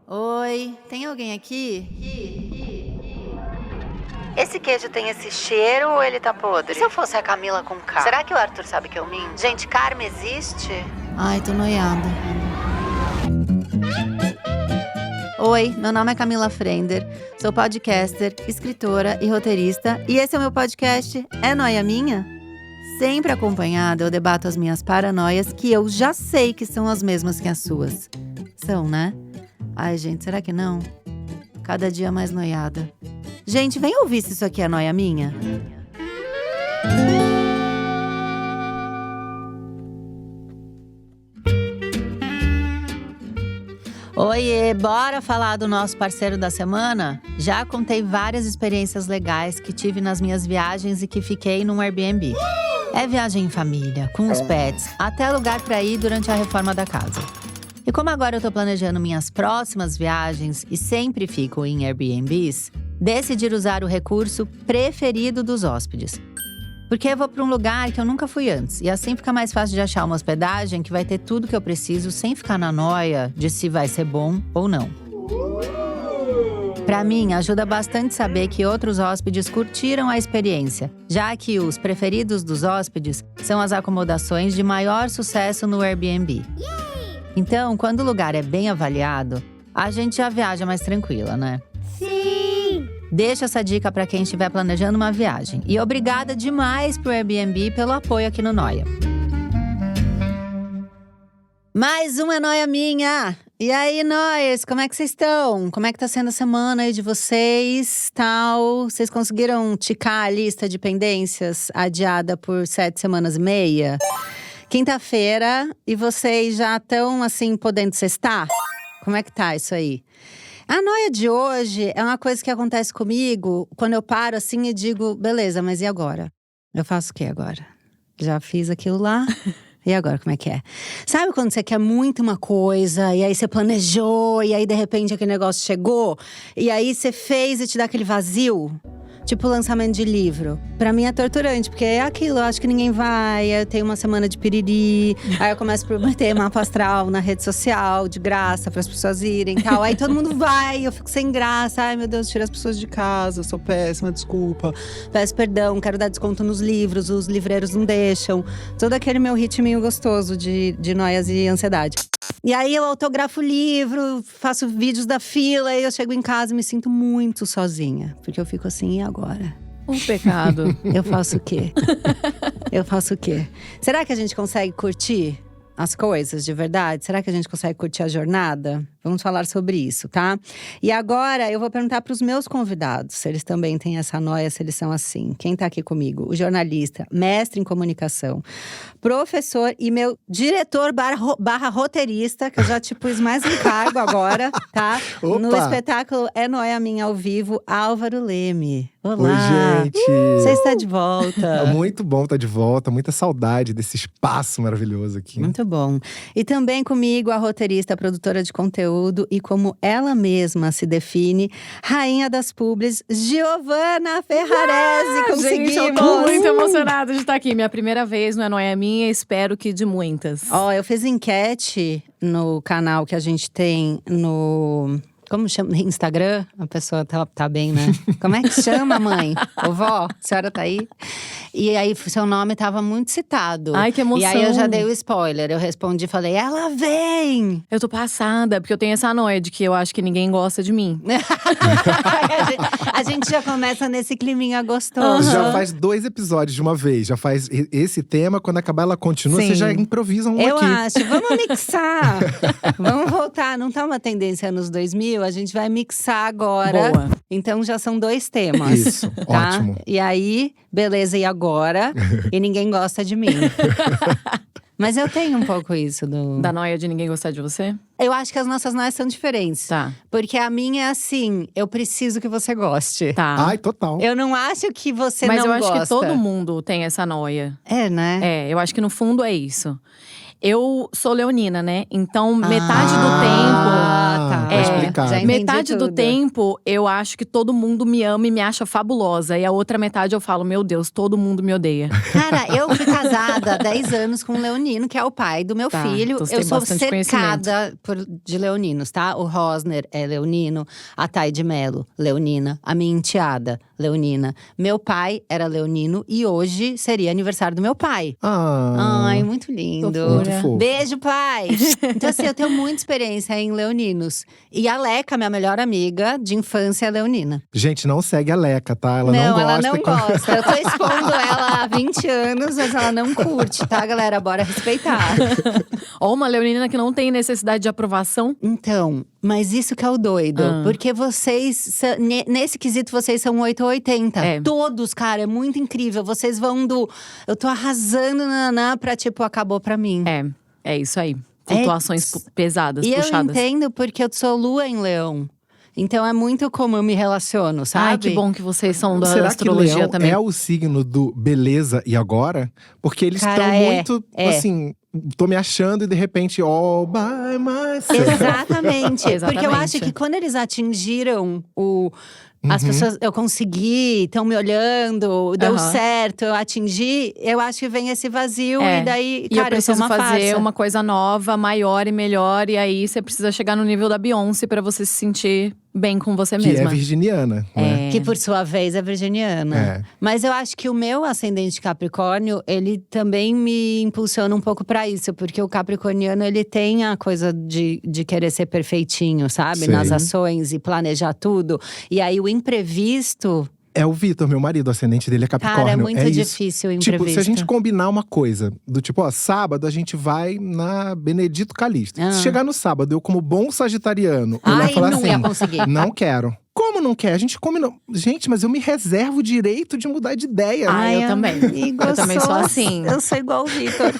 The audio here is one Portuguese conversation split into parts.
Oi, tem alguém aqui? Esse queijo tem esse cheiro ou ele tá podre? E se eu fosse a Camila com K? Será que o Arthur sabe que eu minto? Gente, karma existe? Ai, tô noiada. Oi, meu nome é Camila Frender, sou podcaster, escritora e roteirista. E esse é o meu podcast É Noia Minha? Sempre acompanhada, eu debato as minhas paranoias que eu já sei que são as mesmas que as suas. São, né? Ai, gente, será que não? Cada dia mais noiada. Gente, vem ouvir se isso aqui é noia minha. Oiê, bora falar do nosso parceiro da semana? Já contei várias experiências legais que tive nas minhas viagens e que fiquei num Airbnb. É viagem em família, com os pets, até lugar pra ir durante a reforma da casa. E como agora eu tô planejando minhas próximas viagens e sempre fico em Airbnbs, decidi usar o recurso preferido dos hóspedes. Porque eu vou pra um lugar que eu nunca fui antes, e assim fica mais fácil de achar uma hospedagem que vai ter tudo que eu preciso sem ficar na noia de se vai ser bom ou não. Pra mim, ajuda bastante saber que outros hóspedes curtiram a experiência, já que os preferidos dos hóspedes são as acomodações de maior sucesso no Airbnb. Então, quando o lugar é bem avaliado, a gente já viaja mais tranquila, né? Sim! Deixa essa dica pra quem estiver planejando uma viagem. E obrigada demais pro Airbnb pelo apoio aqui no Noia. Mais uma Noia Minha! E aí, Noias, como é que vocês estão? Como é que tá sendo a semana aí de vocês? Tal? Vocês conseguiram ticar a lista de pendências adiada por 7 semanas e meia? Quinta-feira, e vocês já estão, assim, podendo sextar? Como é que tá isso aí? A noia de hoje é uma coisa que acontece comigo quando eu paro assim e digo, beleza, mas e agora? Eu faço o que agora? Já fiz aquilo lá, e agora como é que é? Sabe quando você quer muito uma coisa, e aí você planejou, e aí de repente aquele negócio chegou, e aí você fez e te dá aquele vazio? Tipo lançamento de livro. Pra mim é torturante, porque é aquilo, eu acho que ninguém vai, eu tenho uma semana de piriri, aí eu começo a prometer mapa astral na rede social, de graça, pras pessoas irem e tal. Aí todo mundo vai, eu fico sem graça. Ai meu Deus, tira as pessoas de casa, eu sou péssima, desculpa. Peço perdão, quero dar desconto nos livros, os livreiros não deixam. Todo aquele meu ritminho gostoso de noias e ansiedade. E aí eu autografo o livro, faço vídeos da fila, e eu chego em casa e me sinto muito sozinha. Porque eu fico assim, e agora? Um pecado. Eu faço o quê? Eu faço o quê? Será que a gente consegue curtir as coisas de verdade? Será que a gente consegue curtir a jornada? Vamos falar sobre isso, tá? E agora eu vou perguntar para os meus convidados se eles também têm essa noia, se eles são assim. Quem tá aqui comigo? O jornalista, mestre em comunicação, professor e meu diretor barra roteirista, que eu já te pus mais um cargo agora, tá? Opa! No espetáculo É Noia Minha ao vivo, Álvaro Leme. Olá! Oi, gente! Você está de volta. É muito bom estar de volta, muita saudade desse espaço maravilhoso aqui. Muito bom. E também comigo a roteirista, a produtora de conteúdo e como ela mesma se define, rainha das publis, Giovana Ferrarese. Conseguimos! Gente, eu tô muito emocionada de estar aqui. Minha primeira vez, não é minha, espero que de muitas. Ó, eu fiz enquete no canal que a gente tem no… Como chama? Instagram? A pessoa tá bem, né? Como é que chama, mãe? Ô, vó, a senhora tá aí? E aí, seu nome tava muito citado. Ai, que emoção. E aí, eu já dei o spoiler. Eu respondi e falei, ela vem! Eu tô passada, porque eu tenho essa noia de que eu acho que ninguém gosta de mim. A gente já começa nesse climinha gostoso. Já faz 2 episódios de uma vez. Já faz esse tema, quando acabar ela continua. Sim. Você já improvisa um Eu aqui. acho, vamos mixar. Vamos voltar, não tá uma tendência nos 2000? A gente vai mixar agora. Boa. Então já são 2 temas. Isso, tá? ótimo. E aí, beleza, e agora? E ninguém gosta de mim. Mas eu tenho um pouco isso do… Da noia de ninguém gostar de você? Eu acho que as nossas noias são diferentes. Tá. Porque a minha é assim, eu preciso que você goste. Tá. Ai, total. Eu não acho que você Mas não eu acho gosta. que todo mundo tem essa noia. É, né? É, eu acho que no fundo é isso. Eu sou leonina, né? Então, metade do tempo… tá. Tá explicado. Já entendi Metade do tudo. tempo, eu acho que todo mundo me ama e me acha fabulosa. E a outra metade eu falo, meu Deus, todo mundo me odeia. Cara, eu fui casada há 10 anos com um leonino, que é o pai do meu Tá, filho. então você Eu tem sou bastante cercada de leoninos, tá? O Rosner é leonino, a Thay de Mello, leonina. A minha enteada, leonina. Meu pai era leonino e hoje seria aniversário do meu pai. Ai, muito lindo. Fofura. Muito fofo. Beijo, pai! Então, assim, eu tenho muita experiência em leoninos. E a Leca, minha melhor amiga de infância, é leonina. Gente, não segue a Leca, tá? Ela não gosta. ela não quando- gosta. Eu tô expondo ela há 20 anos, mas ela não curte, tá, galera? Bora respeitar. Ou uma leonina que não tem necessidade de aprovação. Então, mas isso que é o doido. Porque vocês, nesse quesito, vocês são 8 ou 80. É. Todos, cara, é muito incrível. Vocês vão do… Eu tô arrasando, nanã, pra tipo, acabou pra mim. É isso aí. Flutuações pesadas, E eu puxadas. entendo porque eu sou lua em leão. Então é muito como eu me relaciono, sabe? Ai, que bom que vocês são da Será que astrologia Leão também. é o signo do beleza e agora? Porque eles Cara, estão muito, é. assim… Tô me achando e de repente, all by myself. Exatamente. Porque eu Exatamente. acho que quando eles atingiram as pessoas, eu consegui, estão me olhando, deu Aham. certo, eu atingi. Eu acho que vem esse vazio É. e daí, E eu cara, eu sou preciso uma fazer farsa. uma coisa nova, maior e melhor. E aí, você precisa chegar no nível da Beyoncé pra você se sentir bem com você Que mesma. é virginiana, né? Que por sua vez é virginiana. É. Mas eu acho que o meu ascendente Capricórnio, ele também me impulsiona um pouco pra isso. Porque o capricorniano, ele tem a coisa de querer ser perfeitinho, sabe? Sei. Nas ações e planejar tudo. E aí o imprevisto… É o Vitor, meu marido, o ascendente dele é Capricórnio. Cara, é muito isso. difícil o imprevisto. Tipo, se a gente combinar uma coisa, do tipo, ó, sábado a gente vai na Benedito Calixto. Se chegar no sábado, eu como bom sagitariano, olhar Ai, e falar não assim, ia conseguir. não quero. Como não quer? A gente combinou. Gente, mas eu me reservo o direito de mudar de ideia. Ai, eu também. amigo, Eu também sou assim. Eu sou igual o Vitor.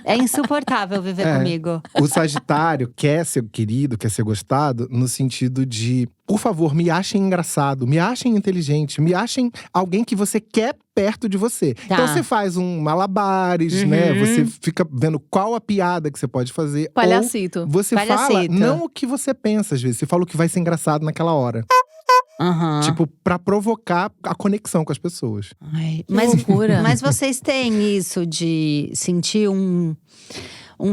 É insuportável viver comigo. O Sagitário quer ser querido, quer ser gostado, no sentido de… Por favor, me achem engraçado, me achem inteligente, me achem alguém que você quer perto de você. Tá. Então você faz um malabares, né? Você fica vendo qual a piada que você pode fazer. Palhacito. Ou você fala Palhacito. não o que você pensa, às vezes. Você fala o que vai ser engraçado naquela hora. Aham. Tipo, pra provocar a conexão com as pessoas. Ai, Que loucura. Mas vocês têm isso de sentir um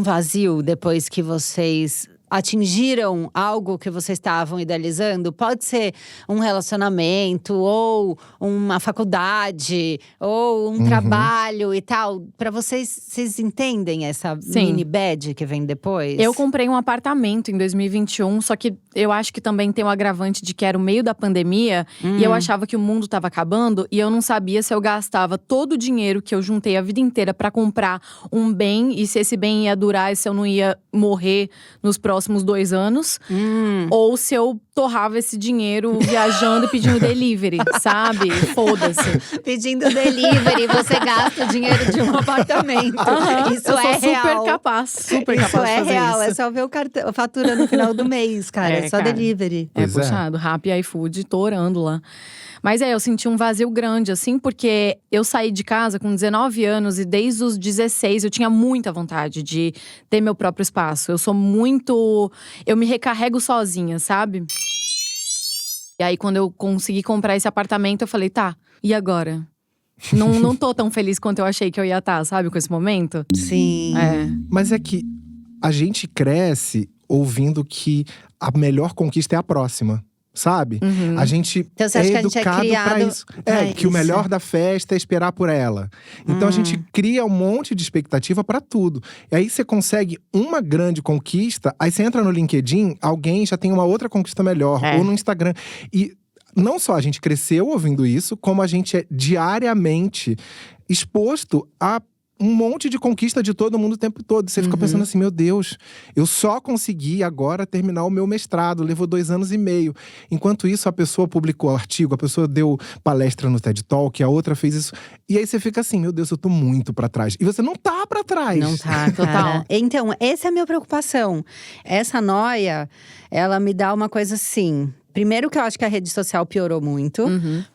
vazio depois que vocês atingiram algo que vocês estavam idealizando? Pode ser um relacionamento, ou uma faculdade, ou um trabalho e tal. Pra vocês entendem essa Sim. mini bad que vem depois? Eu comprei um apartamento em 2021, só que eu acho que também tem o agravante de que era o meio da pandemia. E eu achava que o mundo tava acabando. E eu não sabia se eu gastava todo o dinheiro que eu juntei a vida inteira pra comprar um bem. E se esse bem ia durar e se eu não ia morrer nos próximos 2 anos. Ou se eu torrava esse dinheiro viajando e pedindo delivery, sabe? Foda-se. Pedindo delivery, você gasta o dinheiro de um apartamento. Isso eu é sou real. super capaz Isso de é fazer real, isso. é só ver a fatura no final do mês, cara. É só cara. delivery. É Pois é. puxado, Rappi e iFood, tô orando lá. Mas eu senti um vazio grande, assim, porque eu saí de casa com 19 anos e desde os 16 eu tinha muita vontade de ter meu próprio espaço. Eu sou muito… Eu me recarrego sozinha, sabe? E aí, quando eu consegui comprar esse apartamento, eu falei, tá, e agora? Não tô tão feliz quanto eu achei que eu ia estar, sabe, com esse momento. Sim. É. Mas é que a gente cresce ouvindo que a melhor conquista é a próxima. Sabe? A gente Então você é acha que a gente é educado pra criado isso. pra Que o isso. melhor da festa é esperar por ela. Então a gente cria um monte de expectativa pra tudo. E aí você consegue uma grande conquista, aí você entra no LinkedIn, alguém já tem uma outra conquista melhor. Ou no Instagram. E não só a gente cresceu ouvindo isso, como a gente é diariamente exposto a um monte de conquista de todo mundo o tempo todo. Você fica pensando assim, meu Deus, eu só consegui agora terminar o meu mestrado, levou 2 anos e meio. Enquanto isso, a pessoa publicou artigo, a pessoa deu palestra no TED Talk, a outra fez isso. E aí você fica assim, meu Deus, eu tô muito pra trás. E você não tá pra trás. Não tá, total. Então, essa é a minha preocupação. Essa noia, ela me dá uma coisa assim… Primeiro que eu acho que a rede social piorou muito.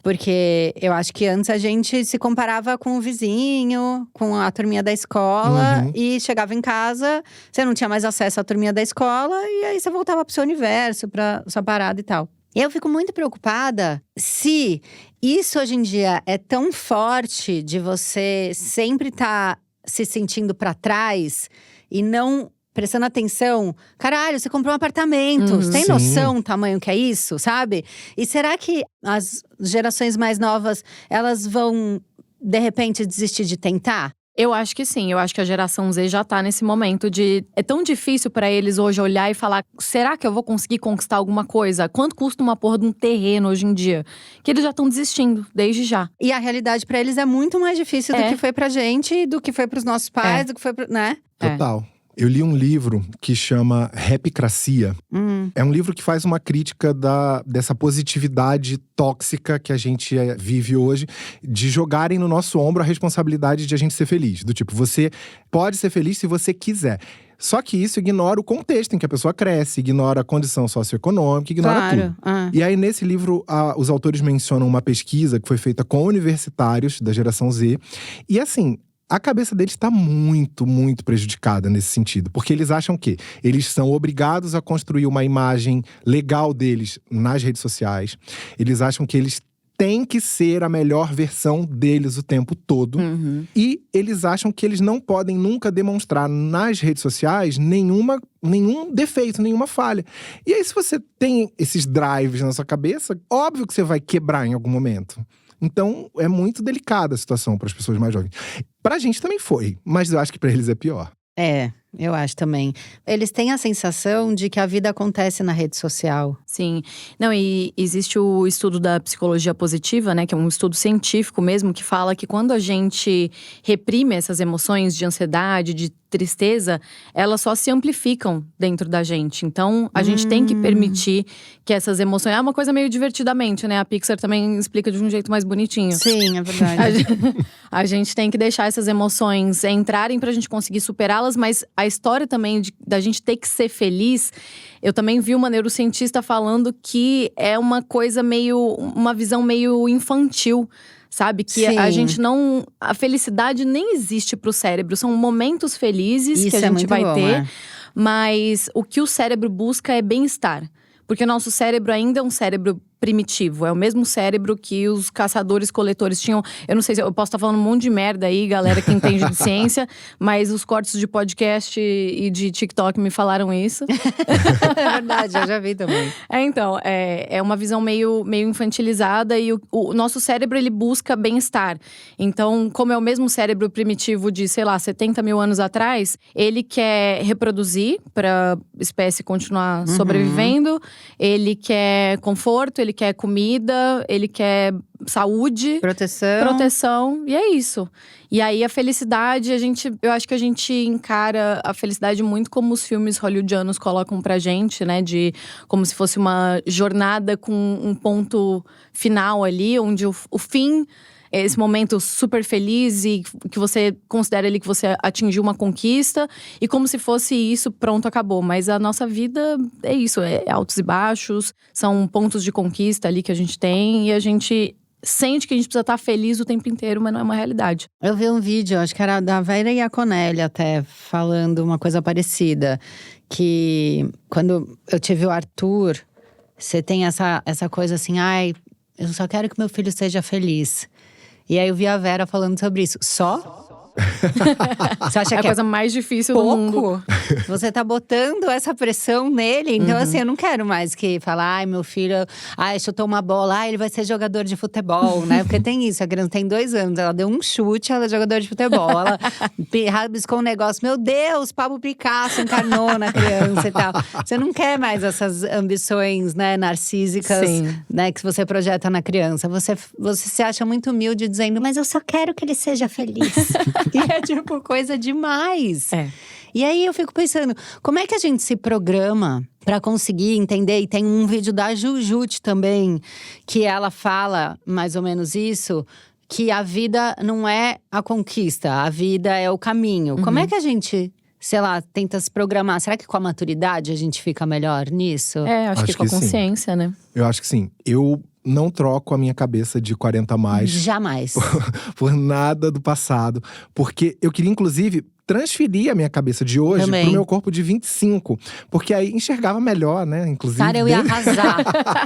Porque eu acho que antes a gente se comparava com o vizinho, com a turminha da escola. E chegava em casa, você não tinha mais acesso à turminha da escola. E aí você voltava pro seu universo, pra sua parada e tal. E eu fico muito preocupada se isso hoje em dia é tão forte de você sempre estar se sentindo pra trás e não prestando atenção. Caralho, você comprou um apartamento. Você tem noção do tamanho que é isso, sabe? E será que as gerações mais novas, elas vão, de repente, desistir de tentar? Eu acho que sim, eu acho que a geração Z já tá nesse momento de… É tão difícil pra eles hoje olhar e falar… Será que eu vou conseguir conquistar alguma coisa? Quanto custa uma porra de um terreno hoje em dia? Que eles já estão desistindo, desde já. E a realidade pra eles é muito mais difícil do que foi pra gente, do que foi pros nossos pais, do que foi né? Total. Eu li um livro que chama Rapicracia. É um livro que faz uma crítica dessa positividade tóxica que a gente vive hoje, de jogarem no nosso ombro a responsabilidade de a gente ser feliz. Do tipo, você pode ser feliz se você quiser. Só que isso ignora o contexto em que a pessoa cresce, ignora a condição socioeconômica, ignora tudo. E aí, nesse livro, os autores mencionam uma pesquisa que foi feita com universitários da geração Z. E assim, a cabeça deles está muito, muito prejudicada nesse sentido. Porque eles acham que eles são obrigados a construir uma imagem legal deles nas redes sociais. Eles acham que eles têm que ser a melhor versão deles o tempo todo. E eles acham que eles não podem nunca demonstrar nas redes sociais nenhum defeito, nenhuma falha. E aí, se você tem esses drives na sua cabeça, óbvio que você vai quebrar em algum momento. Então, é muito delicada a situação para as pessoas mais jovens. Pra gente também foi, mas eu acho que pra eles é pior. Eu acho também. Eles têm a sensação de que a vida acontece na rede social. Sim. Não, e existe o estudo da psicologia positiva, né? Que é um estudo científico mesmo, que fala que quando a gente reprime essas emoções de ansiedade, de tristeza, elas só se amplificam dentro da gente. Então, a gente tem que permitir que essas emoções… É uma coisa meio divertidamente, né? A Pixar também explica de um jeito mais bonitinho. Sim, é verdade. A gente tem que deixar essas emoções entrarem pra gente conseguir superá-las, mas a história também da gente ter que ser feliz… Eu também vi uma neurocientista falando que é uma coisa uma visão meio infantil. Sabe? Que a gente não… A felicidade nem existe pro cérebro. São momentos felizes que a gente vai ter. Mas o que o cérebro busca é bem-estar. Porque o nosso cérebro ainda é um cérebro primitivo. É o mesmo cérebro que os caçadores-coletores tinham. Eu não sei se eu posso estar falando um monte de merda aí, galera que entende de ciência. Mas os cortes de podcast e de TikTok me falaram isso. É verdade, eu já vi também. Então, é uma visão meio infantilizada. E o nosso cérebro, ele busca bem-estar. Então, como é o mesmo cérebro primitivo de, sei lá, 70 mil anos atrás, ele quer reproduzir para a espécie continuar sobrevivendo. Ele quer conforto, ele quer comida, ele quer saúde, proteção, e é isso. E aí a felicidade, eu acho que a gente encara a felicidade muito como os filmes hollywoodianos colocam pra gente, né? Como se fosse uma jornada com um ponto final ali, onde o fim… Esse momento super feliz e que você considera ali que você atingiu uma conquista. E como se fosse isso, pronto, acabou. Mas a nossa vida é isso, é altos e baixos. São pontos de conquista ali que a gente tem. E a gente sente que a gente precisa estar feliz o tempo inteiro, mas não é uma realidade. Eu vi um vídeo, acho que era da Vera Iaconelli até, falando uma coisa parecida. Que quando eu tive o Arthur, você tem essa coisa assim… Ai, eu só quero que meu filho seja feliz. E aí eu vi a Vera falando sobre isso. Só? Você acha é que a coisa mais difícil pouco? do mundo. Você tá botando essa pressão nele. Então, assim, eu não quero mais que falar… Ai, meu filho… Ai, chutou uma bola. Ai, ele vai ser jogador de futebol, né? Porque tem isso, a criança tem 2 anos. Ela deu um chute, ela é jogadora de futebol. Ela rabiscou um negócio. Meu Deus, Pablo Picasso encarnou na criança e tal. Você não quer mais essas ambições, né, narcísicas, né, que você projeta na criança. Você se acha muito humilde dizendo… Mas eu só quero que ele seja feliz. E é tipo coisa demais. E aí eu fico pensando, como é que a gente se programa pra conseguir entender? E tem um vídeo da Jujute também, que ela fala mais ou menos isso, que a vida não é a conquista, a vida é o caminho. Como é que a gente sei lá, tenta se programar. Será que com a maturidade a gente fica melhor nisso? Acho que com a consciência, né? Eu acho que sim. Eu não troco a minha cabeça de 40 a mais. Jamais. Por nada do passado. Porque eu queria, inclusive, transferir a minha cabeça de hoje Também. pro meu corpo de 25. Porque aí enxergava melhor, né? Inclusive. Cara, eu ia arrasar.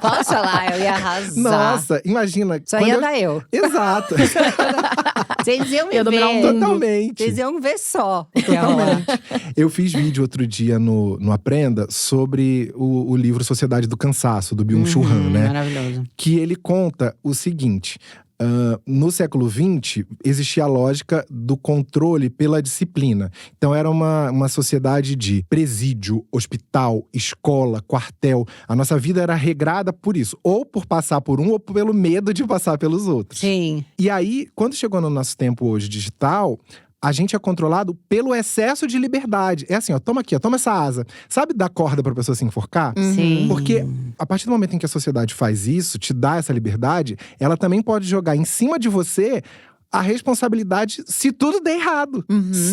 Posso falar? Eu ia arrasar. Nossa, imagina. Só ia dar eu. Exato. Vocês iam me Ia dominar o ver. mundo. Totalmente. Vocês iam ver só. Totalmente. Eu fiz vídeo outro dia no Aprenda sobre o livro Sociedade do Cansaço, do Byung-Chul Han, né? Maravilhoso. Que ele conta o seguinte. No século XX, existia a lógica do controle pela disciplina. Então era uma sociedade de presídio, hospital, escola, quartel. A nossa vida era regrada por isso. Ou por passar por um, ou pelo medo de passar pelos outros. Sim. E aí, quando chegou no nosso tempo hoje digital, a gente é controlado pelo excesso de liberdade. É assim, ó, toma aqui, ó, toma essa asa. Sabe dar corda pra pessoa se enforcar? Sim. Porque a partir do momento em que a sociedade faz isso, te dá essa liberdade, ela também pode jogar em cima de você a responsabilidade se tudo der errado.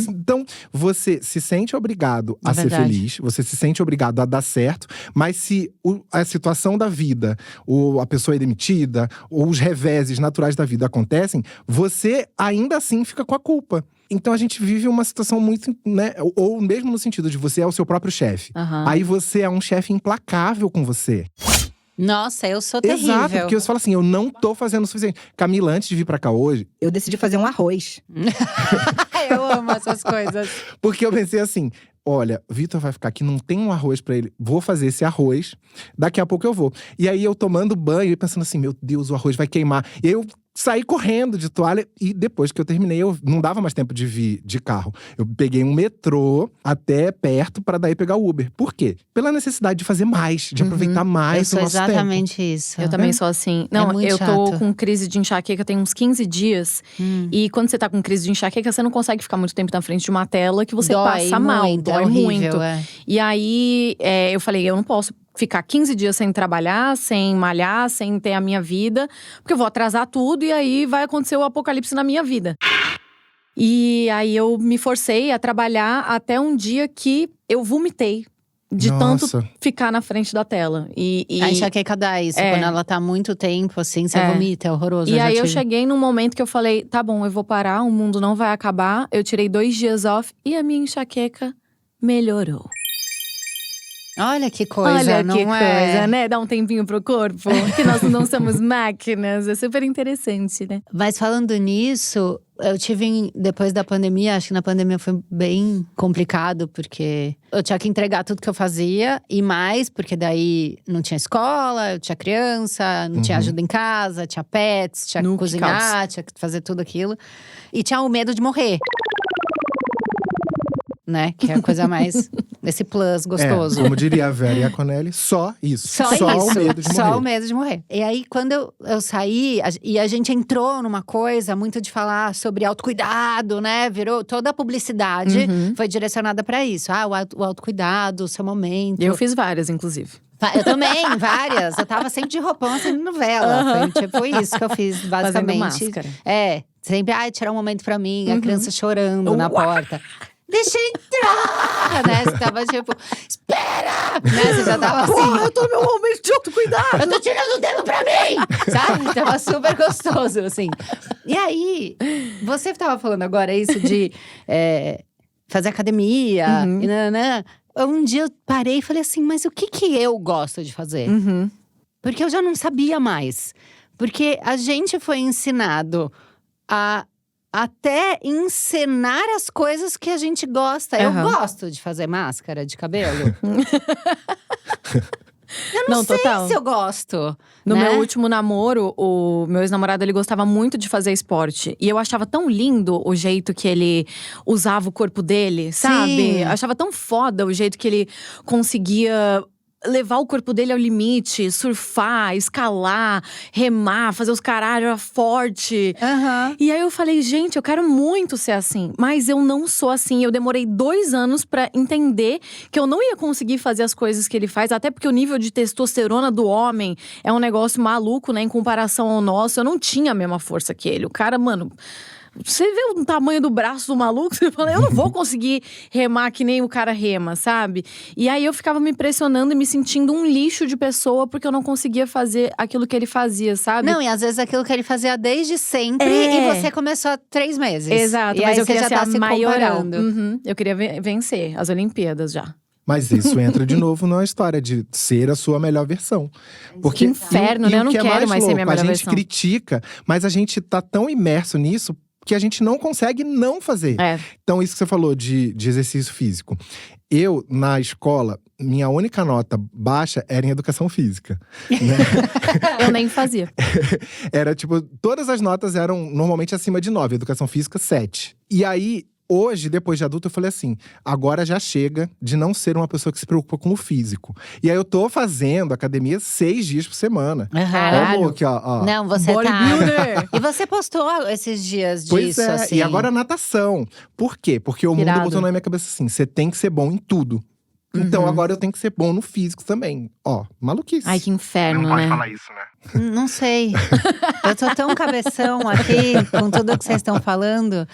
Então, você se sente obrigado a ser feliz, você se sente obrigado a dar certo, mas se a situação da vida, ou a pessoa é demitida, ou os reveses naturais da vida acontecem, você ainda assim fica com a culpa. Então a gente vive uma situação muito, né? Ou mesmo no sentido de você é o seu próprio chefe. Aí você é um chefe implacável com você. Nossa, eu sou terrível. Exato, porque você fala assim, eu não tô fazendo o suficiente. Camila, antes de vir pra cá hoje… Eu decidi fazer um arroz. Eu amo essas coisas. Porque eu pensei assim… Olha, Vitor vai ficar aqui, não tem um arroz pra ele. Vou fazer esse arroz, daqui a pouco eu vou. E aí eu tomando banho e pensando assim, meu Deus, o arroz vai queimar. E aí eu saí correndo de toalha e depois que eu terminei, eu não dava mais tempo de vir de carro. Eu peguei um metrô até perto pra daí pegar o Uber. Por quê? Pela necessidade de fazer mais, de aproveitar mais Eu o sou nosso tempo. exatamente isso. Eu também sou assim. Não, muito eu tô chato. com crise de enxaqueca tem uns 15 dias. E quando você tá com crise de enxaqueca, você não consegue ficar muito tempo na frente de uma tela que você Dói passa mal. muito, Dói é horrível, muito. é. E aí, eu falei, eu não posso ficar 15 dias sem trabalhar, sem malhar, sem ter a minha vida. Porque eu vou atrasar tudo e aí vai acontecer o apocalipse na minha vida. E aí eu me forcei a trabalhar até um dia que eu vomitei. De Nossa. tanto ficar na frente da tela. A enxaqueca dá isso, quando ela tá muito tempo assim, você vomita, é horroroso. E aí eu tive. cheguei num momento que eu falei, tá bom, eu vou parar, o mundo não vai acabar. Eu tirei 2 dias off e a minha enxaqueca melhorou. Olha que coisa, Olha não que é? coisa, né? Dá um tempinho pro corpo, que nós não somos máquinas. É super interessante, né? Mas falando nisso, eu tive, depois da pandemia, acho que na pandemia foi bem complicado, porque eu tinha que entregar tudo que eu fazia e mais, porque daí não tinha escola, eu tinha criança, não tinha ajuda em casa, tinha pets, tinha que Que cozinhar, caos. tinha que fazer tudo aquilo. E tinha o medo de morrer. Né? Que é a coisa mais… esse plus gostoso. Como diria a Vera e a Conelli, só isso. Só o isso, medo de morrer. só o medo de morrer. E aí, quando eu saí, e a gente entrou numa coisa muito de falar sobre autocuidado, né? Virou toda a publicidade foi direcionada pra isso. O autocuidado, o seu momento. Eu fiz várias, inclusive. Eu também, várias. Eu tava sempre de roupão, sempre novela. Foi tipo isso que eu fiz, basicamente. Fazendo máscara. Sempre, tirar um momento pra mim, a criança chorando na porta. Deixa eu entrar! Né? Você tava tipo, espera! Né? Você já tava assim. Porra, eu tô no meu momento de autocuidado! Eu tô tirando o dedo pra mim! Sabe? Tava super gostoso, assim. E aí, você tava falando agora isso de fazer academia e nanã. Um dia eu parei e falei assim, mas o que eu gosto de fazer? Porque eu já não sabia mais. Porque a gente foi ensinado a até encenar as coisas que a gente gosta. Eu gosto de fazer máscara de cabelo. Eu não sei total. se eu gosto. No né? meu último namoro, o meu ex-namorado, ele gostava muito de fazer esporte. E eu achava tão lindo o jeito que ele usava o corpo dele, sabe? Sim. Eu achava tão foda o jeito que ele conseguia levar o corpo dele ao limite, surfar, escalar, remar, fazer os caralho forte. E aí eu falei, gente, eu quero muito ser assim, mas eu não sou assim. Eu demorei 2 anos pra entender que eu não ia conseguir fazer as coisas que ele faz, até porque o nível de testosterona do homem é um negócio maluco, né, em comparação ao nosso. Eu não tinha a mesma força que ele. O cara, mano, Você vê o tamanho do braço do maluco, você fala, eu não vou conseguir remar que nem o cara rema, sabe? E aí eu ficava me impressionando e me sentindo um lixo de pessoa porque eu não conseguia fazer aquilo que ele fazia, sabe? Não, e às vezes aquilo que ele fazia desde sempre e você começou há 3 meses. Exato, e mas aí eu queria você ser já a tá se maiorão. comparando. Eu queria vencer as Olimpíadas já. Mas isso entra de novo na história de ser a sua melhor versão. Porque, Que inferno, né? Eu não o que é quero mais ser minha louco, melhor a gente versão. critica, mas a gente tá tão imerso nisso que a gente não consegue não fazer. Então, isso que você falou de exercício físico. Eu, na escola, minha única nota baixa era em educação física. Né? Eu nem fazia. Era tipo, todas as notas eram normalmente acima de 9, educação física 7. E aí, hoje, depois de adulto, eu falei assim, agora já chega de não ser uma pessoa que se preocupa com o físico. E aí eu tô fazendo academia 6 dias por semana. Caralho. Aqui, ó. Não, você Bodybuilder. E você postou esses dias Pois disso, é, assim. e agora a natação. Por quê? Porque o mundo Irado. botou na minha cabeça assim, você tem que ser bom em tudo. Então agora eu tenho que ser bom no físico também. Ó, maluquice. Ai, que inferno, não né? pode falar isso, né? Não sei. Eu tô tão cabeção aqui com tudo que vocês estão falando.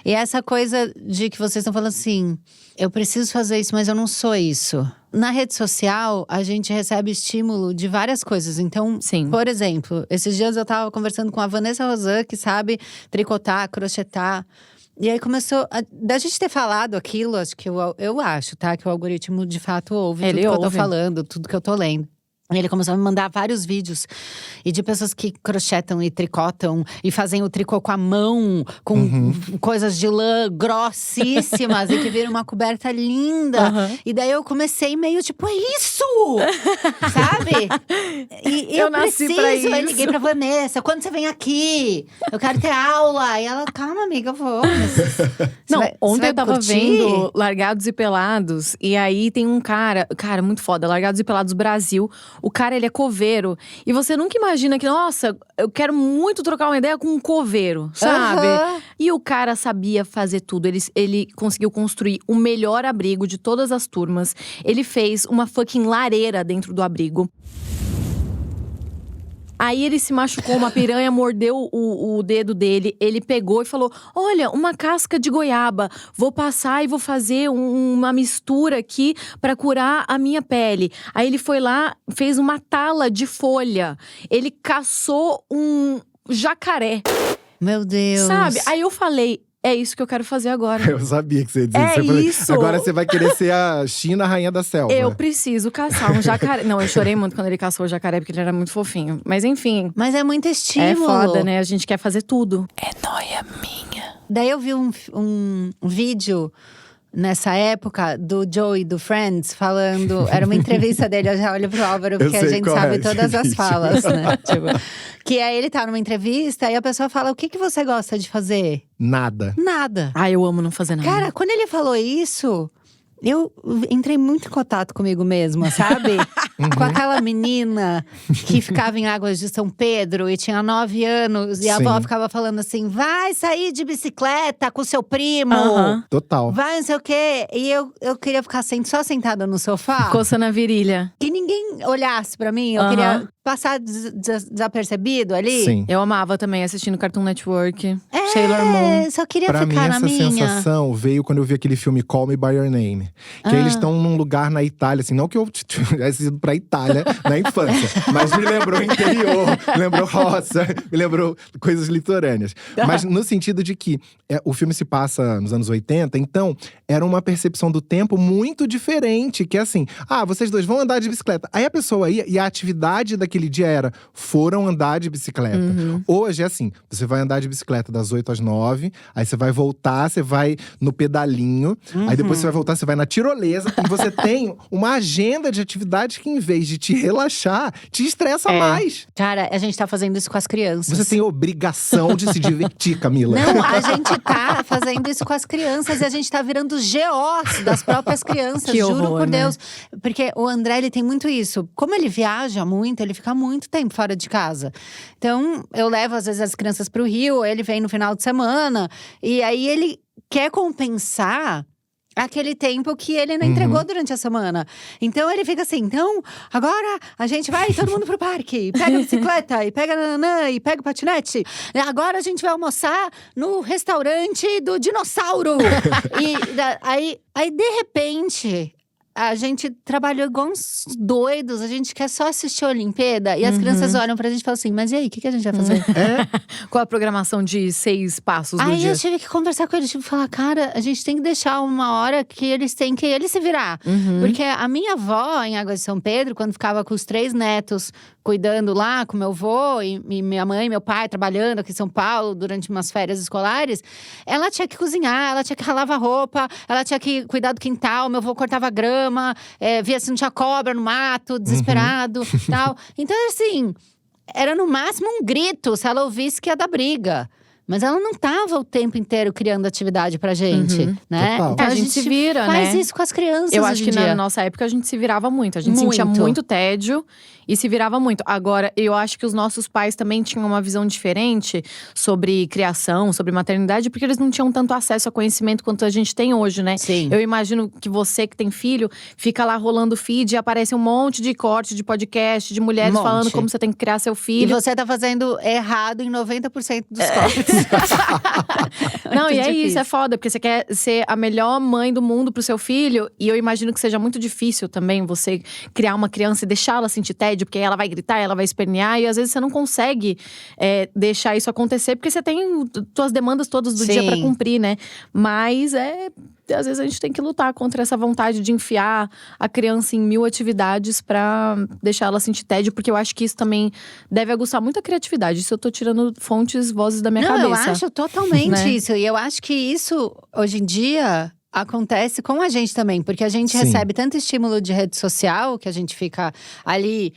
E essa coisa de que vocês estão falando assim, eu preciso fazer isso, mas eu não sou isso. Na rede social, a gente recebe estímulo de várias coisas. Então, Sim. por exemplo, esses dias eu tava conversando com a Vanessa Rosan, que sabe tricotar, crochetar. E aí começou, da gente ter falado aquilo, acho que eu acho, tá? Que o algoritmo de fato ouve Ele tudo que eu tô ouve. falando, tudo que eu tô lendo. E ele começou a me mandar vários vídeos. E de pessoas que crochetam e tricotam. E fazem o tricô com a mão. Com coisas de lã grossíssimas. E que viram uma coberta linda. E daí eu comecei meio tipo, é isso! Sabe? E Eu eu nasci preciso. pra Eu isso. liguei pra Vanessa. Quando você vem aqui? Eu quero ter aula. E ela, calma amiga, eu vou. Mas Não, você ontem vai eu tava curtir? vendo Largados e Pelados. E aí tem um cara muito foda, Largados e Pelados Brasil. O cara, ele é coveiro. E você nunca imagina que, nossa, eu quero muito trocar uma ideia com um coveiro, sabe? Aham. E o cara sabia fazer tudo. Ele conseguiu construir o melhor abrigo de todas as turmas. Ele fez uma fucking lareira dentro do abrigo. Aí ele se machucou, uma piranha mordeu o dedo dele. Ele pegou e falou, olha, uma casca de goiaba. Vou passar e vou fazer uma mistura aqui pra curar a minha pele. Aí ele foi lá, fez uma tala de folha. Ele caçou um jacaré, Meu Deus. sabe? Aí eu falei, é isso que eu quero fazer agora. Eu sabia que você ia dizer É isso. Eu falei, isso. agora você vai querer ser a China, a rainha da selva. Eu preciso caçar um jacaré. Não, eu chorei muito quando ele caçou o jacaré, porque ele era muito fofinho. Mas enfim, Mas é muito estímulo. é foda, né? A gente quer fazer tudo. É nóia minha. Daí eu vi um vídeo nessa época do Joey do Friends falando. Era uma entrevista dele, eu já olho pro Álvaro, porque a sei gente qual é sabe esse todas as vídeo. falas, né? Tipo, que aí ele tá numa entrevista e a pessoa fala: o que você gosta de fazer? Nada. Nada. Ai, eu amo não fazer nada. Cara, quando ele falou isso, eu entrei muito em contato comigo mesma, sabe? Com aquela menina que ficava em Águas de São Pedro e tinha 9 anos. E a Sim. avó ficava falando assim, vai sair de bicicleta com seu primo. Aham. Total. Vai não sei o quê. E eu queria ficar só sentada no sofá. Coça na virilha. Que ninguém olhasse pra mim. Eu Aham. queria passar desapercebido ali. Sim. Eu amava também assistindo Cartoon Network. Sailor Moon. Só queria Pra mim, ficar na essa minha. sensação veio quando eu vi aquele filme Call Me By Your Name. Que aí eles estão num lugar na Itália, assim. Não que eu tivesse ido pra Itália na infância. Mas me lembrou interior, me lembrou roça, me lembrou coisas litorâneas. Mas no sentido de que o filme se passa nos anos 80. Então, era uma percepção do tempo muito diferente. Que é assim, vocês dois vão andar de bicicleta. Aí a pessoa ia, e a atividade daquele dia era, foram andar de bicicleta. Hoje é assim, você vai andar de bicicleta das 8 às 9. Aí você vai voltar, você vai no pedalinho. Aí depois você vai voltar, você vai na tirolesa. E você tem uma agenda de atividades que, em vez de te relaxar, te estressa mais. Cara, a gente tá fazendo isso com as crianças. Você tem obrigação de se divertir, Camila. Não, a gente tá fazendo isso com as crianças. E a gente tá virando GOs das próprias crianças, Que juro horror, por né? Deus. Porque o André, ele tem muito isso. Como ele viaja muito, ele fica muito tempo fora de casa. Então, eu levo às vezes as crianças pro Rio. Ele vem no final de semana. E aí, ele quer compensar aquele tempo que ele não entregou durante a semana. Então ele fica assim, então agora a gente vai todo mundo pro parque, pega a bicicleta e pega nananã e pega o patinete. Agora a gente vai almoçar no restaurante do dinossauro. Aí de repente a gente trabalhou igual uns doidos, a gente quer só assistir a Olimpíada. E as crianças olham pra gente e falam assim, mas e aí, o que a gente vai fazer? Qual a programação de 6 passos do Aí dia? eu tive que conversar com eles, falar, cara, a gente tem que deixar uma hora que eles têm que se virar. Porque a minha avó, em Águas de São Pedro, quando ficava com os 3 netos cuidando lá, com meu avô e minha mãe e meu pai trabalhando aqui em São Paulo durante umas férias escolares, ela tinha que cozinhar, ela tinha que lavar roupa, ela tinha que cuidar do quintal, meu avô cortava grama, via se não tinha cobra no mato, desesperado, tal. Então, assim, era no máximo um grito se ela ouvisse que ia dar briga. Mas ela não tava o tempo inteiro criando atividade pra gente, né? Total. Então A gente se vira, faz né? isso com as crianças Eu acho hoje que em dia. na nossa época a gente se virava muito. A gente sentia muito tédio e se virava muito. Agora, eu acho que os nossos pais também tinham uma visão diferente sobre criação, sobre maternidade, porque eles não tinham tanto acesso a conhecimento quanto a gente tem hoje, né? Sim. Eu imagino que você que tem filho, fica lá rolando o feed e aparece um monte de corte de podcast, de mulheres falando como você tem que criar seu E filho. você tá fazendo errado em 90% dos cortes. Não, e é difícil. isso, é foda, porque você quer ser a melhor mãe do mundo pro seu filho. E eu imagino que seja muito difícil também você criar uma criança e deixá-la sentir tédio, porque aí ela vai gritar, ela vai espernear. E às vezes você não consegue deixar isso acontecer, porque você tem suas demandas todas do dia pra cumprir, né? Mas às vezes a gente tem que lutar contra essa vontade de enfiar a criança em 1000 atividades pra deixar ela sentir tédio. Porque eu acho que isso também deve aguçar muito a criatividade. Isso eu tô tirando vozes da minha cabeça. Não, eu acho totalmente né? isso. E eu acho que isso, hoje em dia, acontece com a gente também. Porque a gente recebe tanto estímulo de rede social, que a gente fica ali…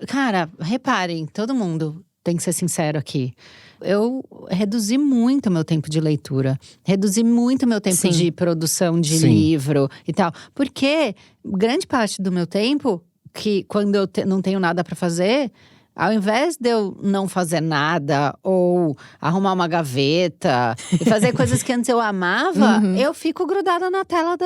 Cara, reparem, todo mundo tem que ser sincero aqui. Eu reduzi muito meu tempo de leitura. Reduzi muito meu tempo de produção de livro e tal. Porque grande parte do meu tempo, que quando eu não tenho nada pra fazer… Ao invés de eu não fazer nada, ou arrumar uma gaveta, e fazer coisas que antes eu amava, eu fico grudada na tela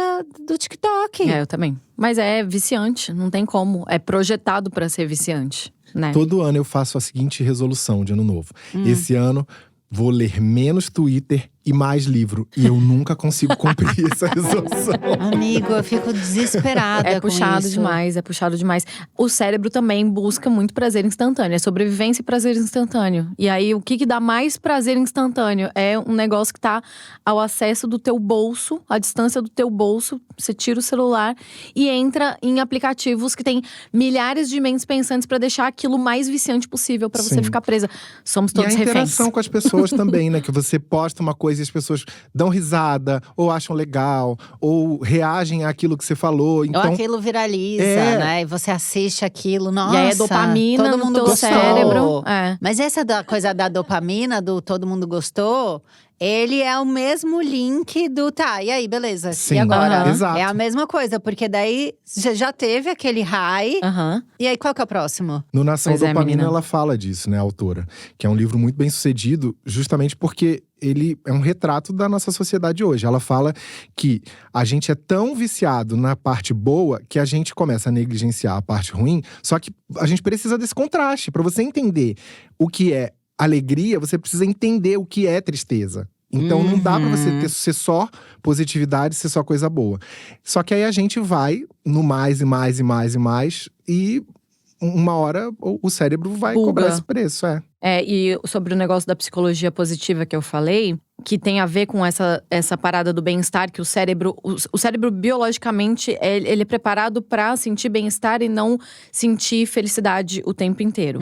do TikTok. Eu também. Mas é viciante, não tem como. É projetado pra ser viciante, né? Todo ano eu faço a seguinte resolução de ano novo. Esse ano, vou ler menos Twitter e mais livro. E eu nunca consigo cumprir essa resolução. Amigo, eu fico desesperada É com puxado isso. demais, é puxado demais. O cérebro também busca muito prazer instantâneo. É sobrevivência e prazer instantâneo. E aí, o que dá mais prazer instantâneo? É um negócio que tá ao acesso do teu bolso, à distância do teu bolso. Você tira o celular e entra em aplicativos que tem milhares de mentes pensantes pra deixar aquilo mais viciante possível pra você ficar presa. Somos todos e a reféns. interação com as pessoas também, né? Que você posta uma coisa e as pessoas dão risada, ou acham legal, ou reagem àquilo que você falou. Então, ou aquilo viraliza, né? E você assiste aquilo, nossa… E aí é dopamina todo no mundo teu gostou. cérebro. Mas essa coisa da dopamina, do todo mundo gostou… Ele é o mesmo link do… Tá, e aí, beleza. Sim, e agora? exato. É a mesma coisa, porque daí você já teve aquele high. Aham. E aí, qual que é o próximo? no Nação Pois é, Dopamina, menina. ela fala disso, né, a autora. Que é um livro muito bem sucedido, justamente porque ele é um retrato da nossa sociedade hoje. Ela fala que a gente é tão viciado na parte boa que a gente começa a negligenciar a parte ruim. Só que a gente precisa desse contraste. Para você entender o que é alegria, você precisa entender o que é tristeza. Então não dá pra você ser só positividade, ser só coisa boa. Só que aí a gente vai no mais e mais e mais e mais. E uma hora o cérebro vai cobrar esse preço, E sobre o negócio da psicologia positiva que eu falei, que tem a ver com essa parada do bem-estar, que o cérebro biologicamente, ele é preparado pra sentir bem-estar e não sentir felicidade o tempo inteiro.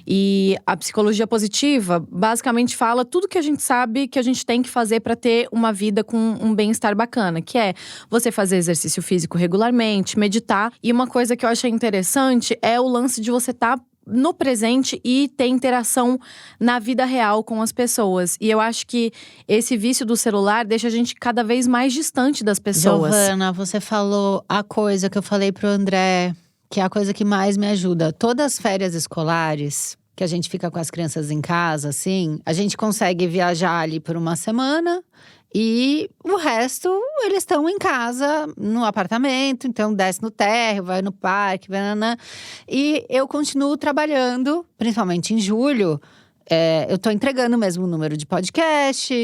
E a psicologia positiva, basicamente fala tudo que a gente sabe que a gente tem que fazer pra ter uma vida com um bem-estar bacana. Que é você fazer exercício físico regularmente, meditar. E uma coisa que eu achei interessante é o lance de você estar no presente e ter interação na vida real com as pessoas. E eu acho que esse vício do celular deixa a gente cada vez mais distante das pessoas. Giovana, você falou a coisa que eu falei pro André, que é a coisa que mais me ajuda. Todas as férias escolares, que a gente fica com as crianças em casa, assim, a gente consegue viajar ali por uma semana E o resto, eles estão em casa, no apartamento. Então, desce no térreo, vai no parque, banana. E eu continuo trabalhando, principalmente em julho. Eu tô entregando mesmo o número de podcast,